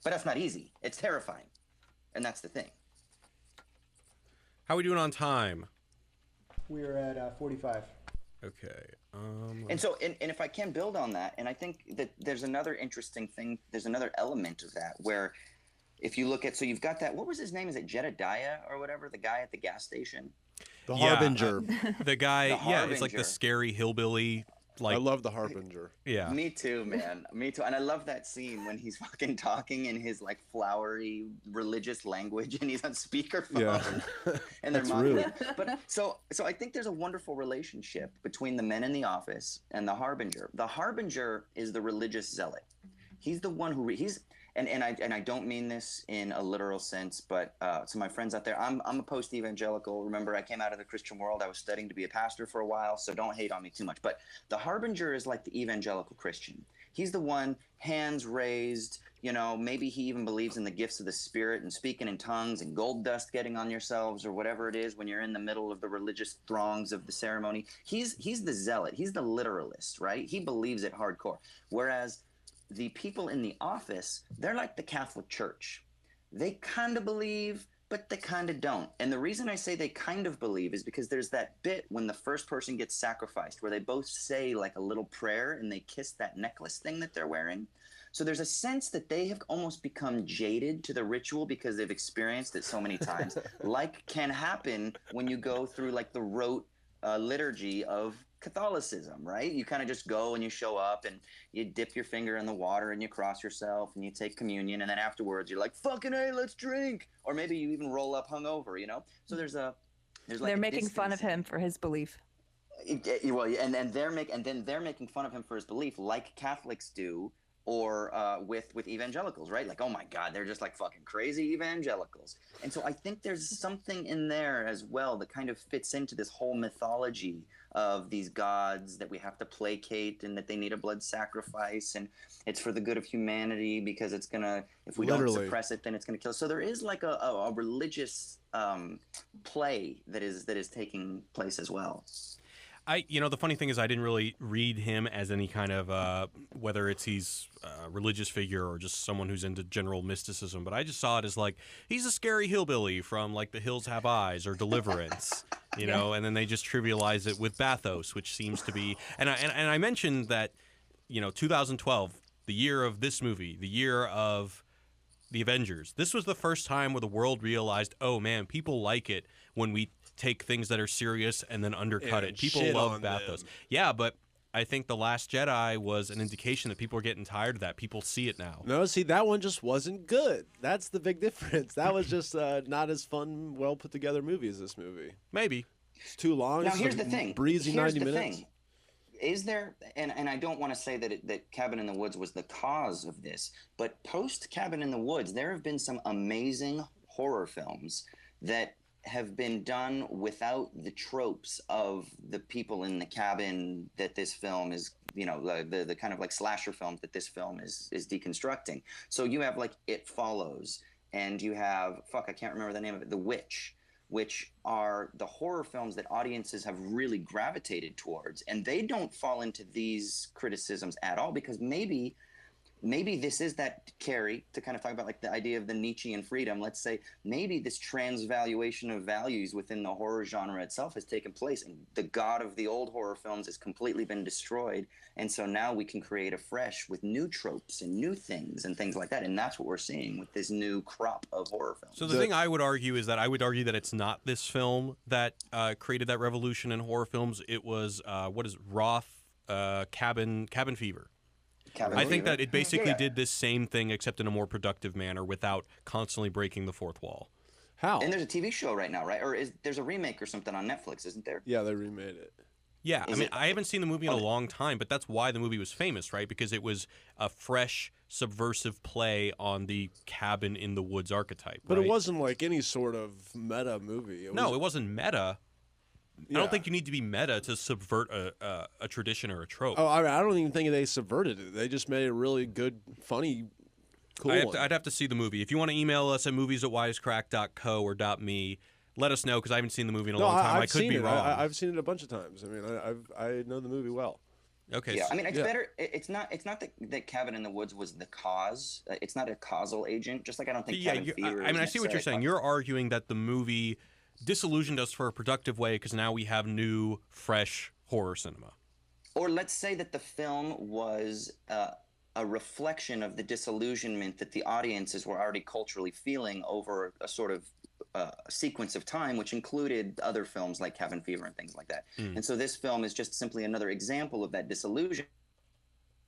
But that's not easy. It's terrifying. And that's the thing. How are we doing on time? We're at 45. Okay. And so, and if I can build on that, and I think that there's another interesting thing, there's another element of that where if you look at, so you've got that, what was his name? Is it Jedediah or whatever? The guy at the gas station? The Harbinger. The guy, The yeah, it's like Harbinger. the scary hillbilly. Like, I love the Harbinger. Yeah. Me too, man. Me too. And I love that scene when he's fucking talking in his like flowery religious language and he's on speakerphone. Yeah. And they're That's mocking rude. him. But so I think there's a wonderful relationship between the men in the office and the Harbinger. The Harbinger is the religious zealot. He's the one who and I don't mean this in a literal sense, but so my friends out there, I'm a post-evangelical. Remember, I came out of the Christian world. I was studying to be a pastor for a while, so don't hate on me too much. But the Harbinger is like the evangelical Christian. He's the one, hands raised, maybe he even believes in the gifts of the Spirit and speaking in tongues and gold dust getting on yourselves or whatever it is when you're in the middle of the religious throngs of the ceremony. He's the zealot. He's the literalist, right? He believes it hardcore. Whereas the people in the office, they're like the Catholic Church. They kind of believe, but they kind of don't. And the reason I say they kind of believe is because there's that bit when the first person gets sacrificed where they both say like a little prayer and they kiss that necklace thing that they're wearing. So there's a sense that they have almost become jaded to the ritual because they've experienced it so many times, like can happen when you go through like the rote liturgy of Catholicism, right? You kind of just go and you show up and you dip your finger in the water and you cross yourself and you take communion, and then afterwards you're like, fucking hey, let's drink. Or maybe you even roll up hungover, you know? So there's like they're making fun of him for his belief. Well, and they're making fun of him for his belief, like Catholics do, or with evangelicals, right? Like, oh my God, they're just like fucking crazy evangelicals. And so I think there's something in there as well that kind of fits into this whole mythology of these gods that we have to placate and that they need a blood sacrifice, and it's for the good of humanity because it's gonna, if we don't suppress it, then it's gonna kill us. So there is like a religious play that is taking place as well. The funny thing is I didn't really read him as any kind of, whether he's a religious figure or just someone who's into general mysticism, but I just saw it as like, he's a scary hillbilly from like The Hills Have Eyes or Deliverance, you know, and then they just trivialize it with bathos, which seems to be, and I mentioned that, 2012, the year of this movie, the year of the Avengers, this was the first time where the world realized, oh man, people like it when we take things that are serious and then undercut it. People love bathos. Yeah, but I think The Last Jedi was an indication that people are getting tired of that. People see it now. No, see, that one just wasn't good. That's the big difference. That was just not as fun, well put together movie as this movie. Maybe. It's too long. Now, here's the thing. Breezy 90 minutes. Thing. Is there, and I don't want to say that Cabin in the Woods was the cause of this, but post Cabin in the Woods, there have been some amazing horror films that have been done without the tropes of the people in the cabin that this film is, the kind of like slasher films that this film is deconstructing. So you have like It Follows, and you have, I can't remember the name of it, The Witch, which are the horror films that audiences have really gravitated towards. And they don't fall into these criticisms at all, because maybe this is that, Keri, to kind of talk about like the idea of the Nietzschean freedom. Let's say maybe this transvaluation of values within the horror genre itself has taken place, and the god of the old horror films has completely been destroyed. And so now we can create afresh with new tropes and new things and things like that. And that's what we're seeing with this new crop of horror films. So the thing I would argue is that it's not this film that created that revolution in horror films. It was, Roth, Cabin Fever. I think that it basically did this same thing, except in a more productive manner, without constantly breaking the fourth wall. How? And there's a TV show right now, right? Or there's a remake or something on Netflix, isn't there? Yeah, they remade it. Yeah, I haven't seen the movie in a long time, but that's why the movie was famous, right? Because it was a fresh, subversive play on the cabin in the woods archetype. But it wasn't like any sort of meta movie. It wasn't meta. Yeah. I don't think you need to be meta to subvert a tradition or a trope. Oh, I don't even think they subverted it. They just made a really good, funny, cool one. I'd have to see the movie. If you want to email us at movies@wisecrack.co or .me, let us know, because I haven't seen the movie in a long time. I could be wrong. I've seen it a bunch of times. I mean, I know the movie well. Okay. Yeah, I mean, it's better. It's not that Cabin in the Woods was the cause. It's not a causal agent. Just like I don't think Cabin Fever. I mean, I see what you're saying. You're arguing that the movie disillusioned us for a productive way because now we have new, fresh horror cinema. Or let's say that the film was a reflection of the disillusionment that the audiences were already culturally feeling over a sort of sequence of time, which included other films like Cabin Fever and things like that. And so this film is just simply another example of that disillusion,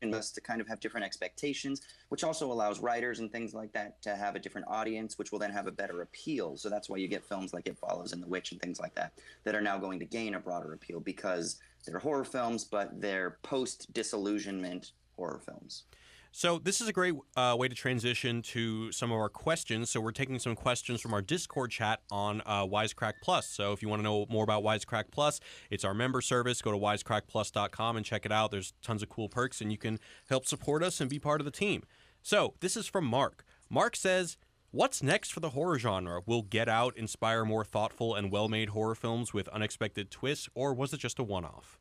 and us to kind of have different expectations, which also allows writers and things like that to have a different audience, which will then have a better appeal. So that's why you get films like It Follows and The Witch and things like that are now going to gain a broader appeal, because they're horror films, but they're post-disillusionment horror films. So this is a great way to transition to some of our questions. So we're taking some questions from our Discord chat on Wisecrack Plus. So if you want to know more about Wisecrack Plus, it's our member service. Go to wisecrackplus.com and check it out. There's tons of cool perks, and you can help support us and be part of the team. So this is from Mark. Mark says, what's next for the horror genre? Will Get Out inspire more thoughtful and well-made horror films with unexpected twists, or was it just a one-off?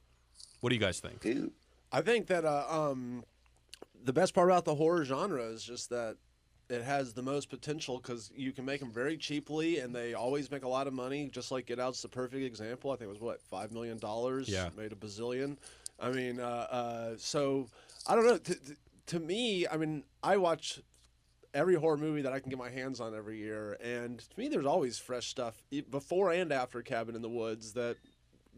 What do you guys think? Dude. I think that the best part about the horror genre is just that it has the most potential, because you can make them very cheaply and they always make a lot of money. Just like Get Out's the perfect example. I think it was $5 million. Yeah. Made a bazillion. I mean, so I don't know. To me, I mean, I watch every horror movie that I can get my hands on every year, and to me, there's always fresh stuff before and after Cabin in the Woods that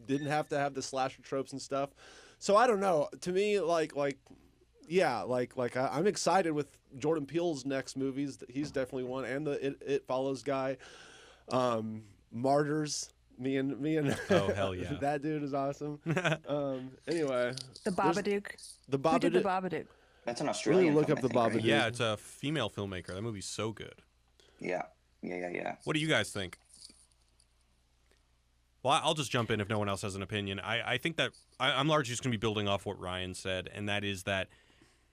didn't have to have the slasher tropes and stuff. So I don't know. To me, I'm excited with Jordan Peele's next movies. He's definitely one, and the It Follows guy, Martyrs. Me and Oh, hell yeah. That dude is awesome. Anyway, The Babadook. The Who did the Babadook. Babadook? That's an Australian look film, up the I think, right? Babadook. Yeah, it's a female filmmaker. That movie's so good. Yeah. What do you guys think? Well, I'll just jump in if no one else has an opinion. I think that I'm largely just going to be building off what Ryan said, and that is that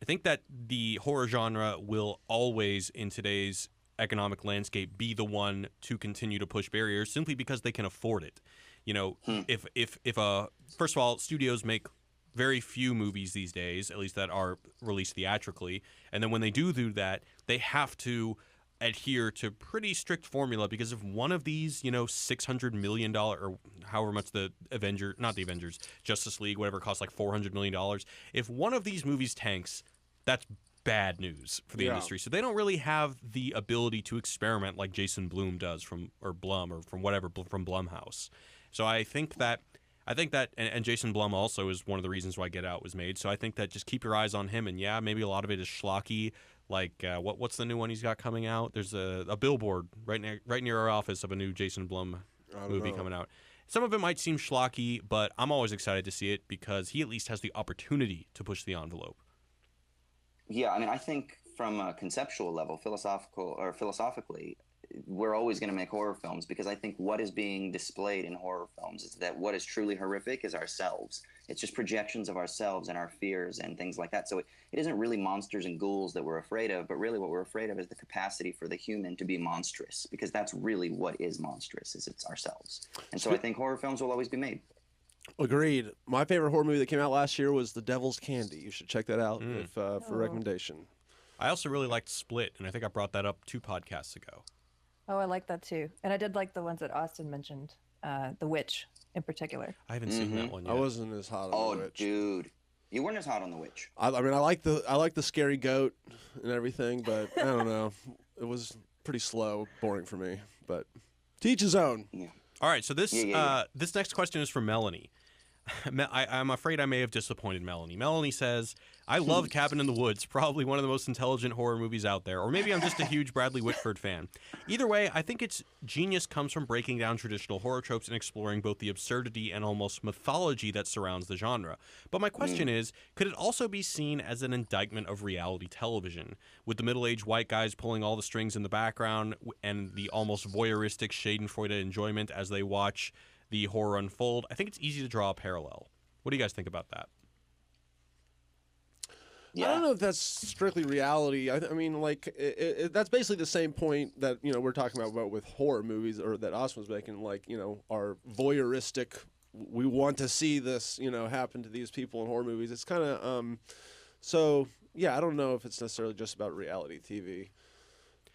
I think that the horror genre will always, in today's economic landscape, be the one to continue to push barriers simply because they can afford it. You know, if first of all, studios make very few movies these days, at least that are released theatrically, and then when they do that, they have to adhere to pretty strict formula, because if one of these, $600 million or however much Justice League, whatever, costs like $400 million, if one of these movies tanks, that's bad news for the industry. So they don't really have the ability to experiment like Jason Blum does from Blumhouse. So I think that and Jason Blum also is one of the reasons why Get Out was made. So I think that just keep your eyes on him, and yeah, maybe a lot of it is schlocky. Like what's the new one he's got coming out? There's a billboard right near our office of a new Jason Blum movie coming out. Some of it might seem schlocky, but I'm always excited to see it because he at least has the opportunity to push the envelope. Yeah, I mean, I think from a conceptual level, philosophically, we're always going to make horror films, because I think what is being displayed in horror films is that what is truly horrific is ourselves. It's just projections of ourselves and our fears and things like that. So it isn't really monsters and ghouls that we're afraid of, but really what we're afraid of is the capacity for the human to be monstrous, because that's really what is monstrous, is it's ourselves. And so I think horror films will always be made. Agreed. My favorite horror movie that came out last year was The Devil's Candy. You should check that out for recommendation. I also really liked Split, and I think I brought that up 2 podcasts ago. Oh, I like that too. And I did like the ones that Austin mentioned, The Witch in particular. I haven't seen that one yet. I wasn't as hot on The Witch. Oh, dude. You weren't as hot on The Witch. I mean, I like the scary goat and everything, but I don't know. It was pretty slow, boring for me. But to each his own. Yeah. All right, so this this next question is from Melanie. I'm afraid I may have disappointed Melanie. Melanie says, I love Cabin in the Woods, probably one of the most intelligent horror movies out there. Or maybe I'm just a huge Bradley Whitford fan. Either way, I think its genius comes from breaking down traditional horror tropes and exploring both the absurdity and almost mythology that surrounds the genre. But my question is, could it also be seen as an indictment of reality television? With the middle-aged white guys pulling all the strings in the background and the almost voyeuristic schadenfreude enjoyment as they watch the horror unfold, I think it's easy to draw a parallel. What do you guys think about that? Yeah. I don't know if that's strictly reality. I mean, like, that's basically the same point that, we're talking about with horror movies, or that Austin was making, like, our voyeuristic, we want to see this, happen to these people in horror movies. It's kind of, so, yeah, I don't know if it's necessarily just about reality TV.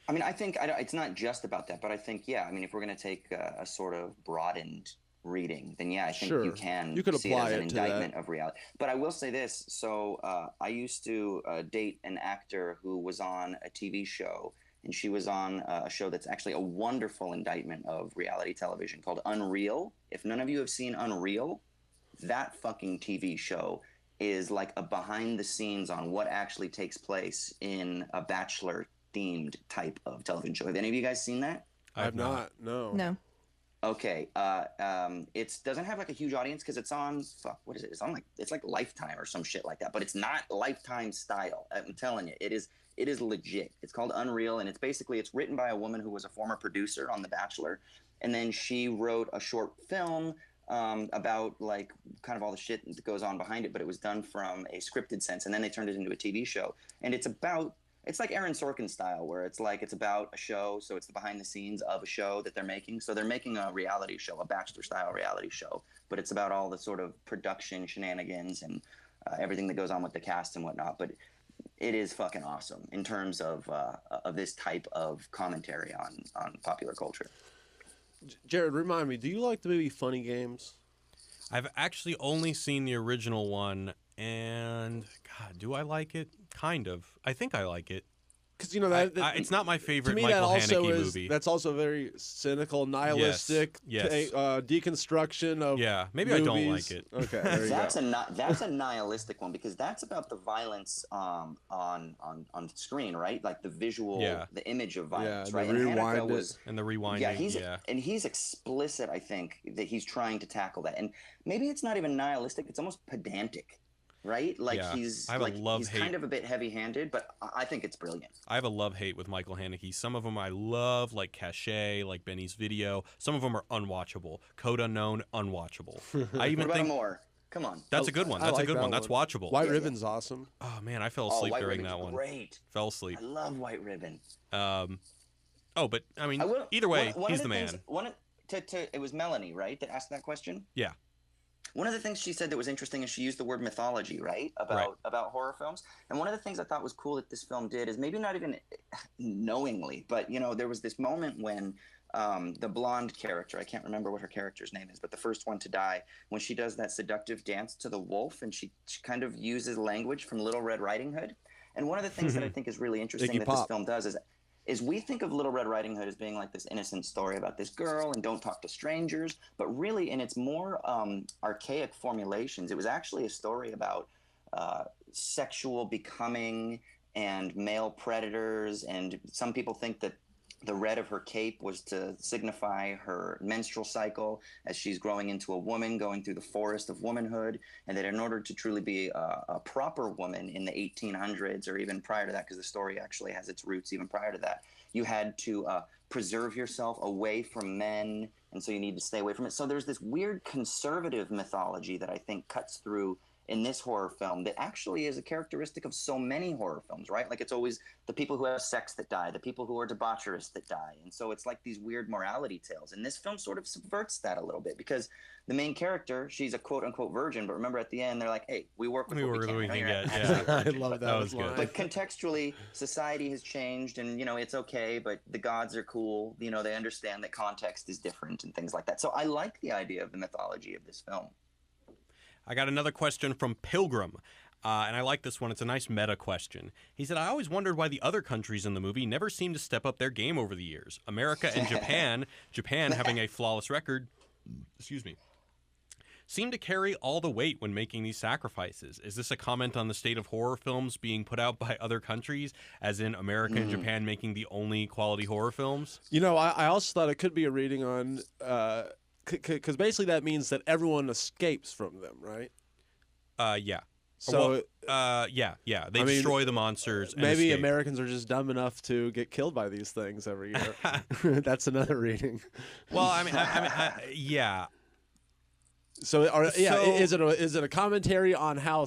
I mean, I think it's not just about that, but I think, I mean, if we're going to take a sort of broadened reading, then I think you could apply see it as an it to indictment of reality. But I will say this. So I used to date an actor who was on a TV show, and she was on a show that's actually a wonderful indictment of reality television called Unreal. If none of you have seen Unreal, that fucking TV show is like a behind the scenes on what actually takes place in a Bachelor themed type of television show. Have any of you guys seen that? I have not. No. Okay. It doesn't have like a huge audience because it's on what is it? It's like Lifetime or some shit like that. But it's not Lifetime style. I'm telling you, it is legit. It's called Unreal, and it's written by a woman who was a former producer on The Bachelor, and then she wrote a short film about like kind of all the shit that goes on behind it. But it was done from a scripted sense, and then they turned it into a TV show, and it's like Aaron Sorkin style, where it's about a show, so it's the behind the scenes of a show that they're making. So they're making a reality show, a Bachelor style reality show, but it's about all the sort of production shenanigans and everything that goes on with the cast and whatnot. But it is fucking awesome in terms of this type of commentary on popular culture. Jared, remind me, do you like the movie Funny Games? I've actually only seen the original one, and God, do I like it? Kind of. I think I like it. because you know that, it's not my favorite to me, Michael that also Haneke is movie. that's also very cynical, nihilistic Yes. deconstruction of maybe movies. I don't like it. Okay, there you That's go. that's a nihilistic one because that's about the violence on screen, right? Like the visual, the image of violence, right? And Haneke rewind And the rewinding, and he's explicit. I think that he's trying to tackle that, and maybe it's not even nihilistic; it's almost pedantic. Right? Like he's kind of a bit heavy-handed, but I think it's brilliant. I have a love-hate with Michael Haneke. Some of them I love, like Cachet, like Benny's Video. Some of them are unwatchable. Code Unknown, unwatchable. I even what about think more? Come on. That's a good one. That's a good one. That's watchable. White Ribbon's awesome. Oh man, I fell asleep White during Ribbon's that one. Great. Fell asleep. I love White Ribbon. But I mean, either way, he's the man. It was Melanie, right, that asked that question? Yeah. One of the things she said that was interesting is she used the word mythology, right, about horror films. And one of the things I thought was cool that this film did is maybe not even knowingly, but you know, there was this moment when the blonde character, I can't remember what her character's name is, but the first one to die, when she does that seductive dance to the wolf, and she kind of uses language from Little Red Riding Hood. And one of the things that I think is really interesting that this film does is we think of Little Red Riding Hood as being like this innocent story about this girl and don't talk to strangers, but really in its more archaic formulations, it was actually a story about sexual becoming and male predators, and some people think that the red of her cape was to signify her menstrual cycle as she's growing into a woman, going through the forest of womanhood, and that in order to truly be a proper woman in the 1800s or even prior to that, because the story actually has its roots even prior to that, you had to preserve yourself away from men, and so you need to stay away from it. So there's this weird conservative mythology that I think cuts through in this horror film that actually is a characteristic of so many horror films, right? Like it's always the people who have sex that die, the people who are debaucherous that die. And so it's like these weird morality tales. And this film sort of subverts that a little bit because the main character, she's a quote unquote virgin, but remember at the end, they're like, hey, we work with what we can. Yeah. I love that was good. But contextually, society has changed and, you know, it's okay, but the gods are cool. You know, they understand that context is different and things like that. So I like the idea of the mythology of this film. I got another question from Pilgrim, and I like this one. It's a nice meta question. He said, I always wondered why the other countries in the movie never seem to step up their game over the years. America and Japan having a flawless record, seem to carry all the weight when making these sacrifices. Is this a comment on the state of horror films being put out by other countries, as in America and Japan making the only quality horror films? You know, I also thought it could be a reading on... because basically that means that everyone escapes from them, right? Yeah. So, They destroy the monsters. And maybe escape. Americans are just dumb enough to get killed by these things every year. That's another reading. Well, yeah. So, is it a commentary on how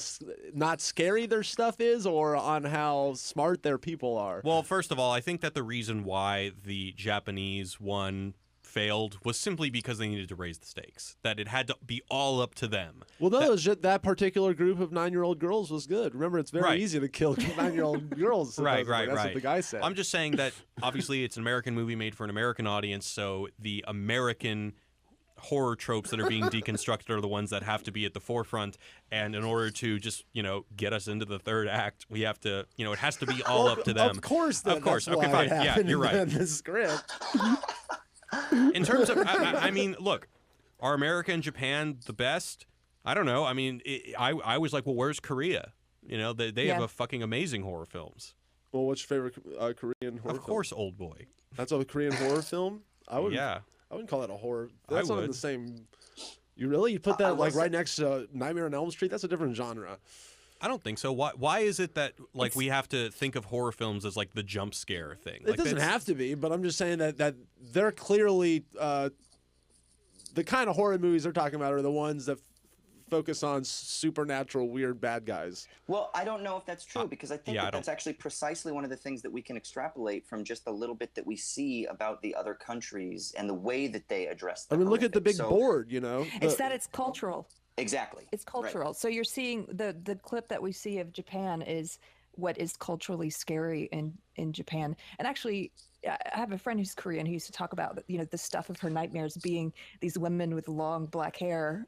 not scary their stuff is, or on how smart their people are? Well, first of all, I think that the reason why the Japanese one failed was simply because they needed to raise the stakes, that it had to be all up to them. Well, no, that particular group of 9-year-old girls was good. Remember, it's very easy to kill 9-year-old girls. Right. That's what the guy said. I'm just saying that obviously it's an American movie made for an American audience, so the American horror tropes that are being deconstructed are the ones that have to be at the forefront, and in order to just, you know, get us into the third act, we have to, you know, it has to be all up to them. Of course. Okay, fine. Yeah, you're right. In the script. In terms of, I mean, look, are America and Japan the best? I don't know. I mean, I was like, well, where's Korea? You know, they have a fucking amazing horror films. Well, what's your favorite Korean horror film? Of course, Old Boy. That's a Korean horror film? I wouldn't call it a horror. That's not in the same... You really? You put that right next to Nightmare on Elm Street? That's a different genre. I don't think so. Why is it that we have to think of horror films as like the jump scare thing? It doesn't have to be, but I'm just saying that they're clearly the kind of horror movies they're talking about are the ones that focus on supernatural weird bad guys. Well, I don't know if that's true because I think that's actually precisely one of the things that we can extrapolate from just a little bit that we see about the other countries and the way that they address them. I mean, look at the big board, you know. It's cultural. Exactly. It's cultural. Right. So you're seeing the clip that we see of Japan is what is culturally scary in Japan. And actually, I have a friend who's Korean who used to talk about, you know, the stuff of her nightmares being these women with long black hair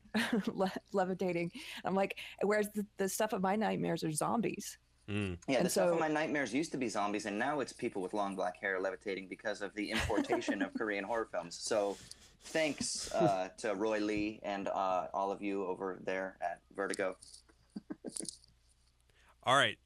levitating. I'm like, whereas the stuff of my nightmares are zombies. Yeah, And the stuff so- of my nightmares used to be zombies, and now it's people with long black hair levitating because of the importation of Korean horror films. So thanks to Roy Lee and all of you over there at Vertigo. All right.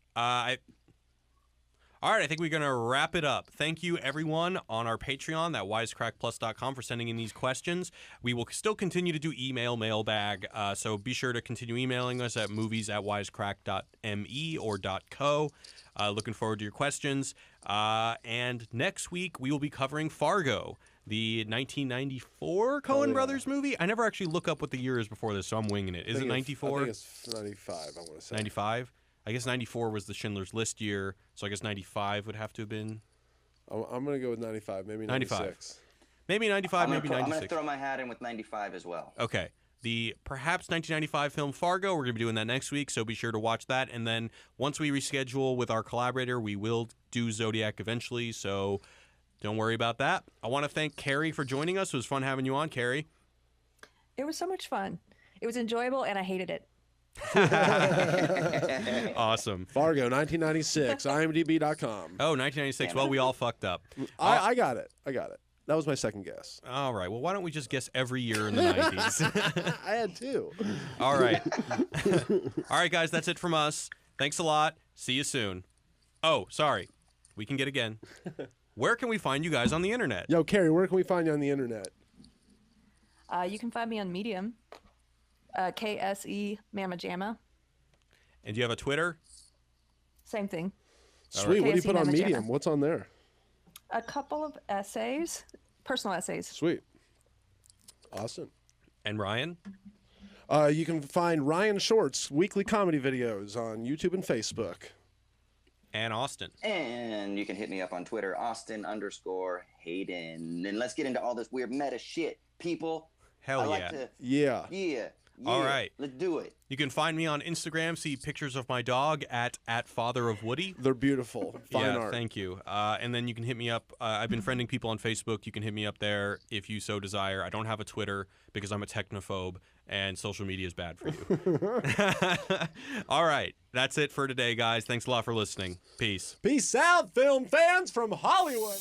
All right, I think we're going to wrap it up. Thank you, everyone, on our Patreon, that wisecrackplus.com, for sending in these questions. We will still continue to do email mailbag, so be sure to continue emailing us at movies@wisecrack.me or .co. Looking forward to your questions. And next week, we will be covering Fargo, the 1994 Coen Brothers movie. I never actually look up what the year is before this, so I'm winging it. Is it 94? I think it's 95, I want to say. 95? I guess 94 was the Schindler's List year, so I guess 95 would have to have been. I'm going to go with 95, maybe 95. 96. Maybe 95, maybe 96. I'm going to throw my hat in with 95 as well. Okay. The perhaps 1995 film Fargo, we're going to be doing that next week, so be sure to watch that. And then once we reschedule with our collaborator, we will do Zodiac eventually, so don't worry about that. I want to thank Keri for joining us. It was fun having you on, Keri. It was so much fun. It was enjoyable, and I hated it. Awesome. Fargo, 1996, imdb.com. Oh, 1996. Well, we all fucked up. I got it. That was my second guess. All right. Well, why don't we just guess every year in the 90s? I had two. All right. All right, guys. That's it from us. Thanks a lot. See you soon. Oh, sorry. We can get again. Where can we find you guys on the internet? Yo, Keri, where can we find you on the internet? You can find me on Medium, KSE Mama Jamma. And do you have a Twitter? Same thing. Sweet. What do you KSE put on Mama Medium? Jamma. What's on there? A couple of essays, personal essays. Sweet. Awesome. And Ryan? You can find Ryan Short's weekly comedy videos on YouTube and Facebook. And Austin. And you can hit me up on Twitter, Austin_Hayden. And let's get into all this weird meta shit, people. Hell I like yeah. to, Yeah. yeah. All right. Let's do it. You can find me on Instagram, see pictures of my dog at Father of Woody. They're beautiful. Fine Yeah, art. thank you. And then you can hit me up. I've been friending people on Facebook. You can hit me up there if you so desire. I don't have a Twitter because I'm a technophobe and social media is bad for you. All right. That's it for today, guys. Thanks a lot for listening. Peace. Peace out, film fans from Hollywood.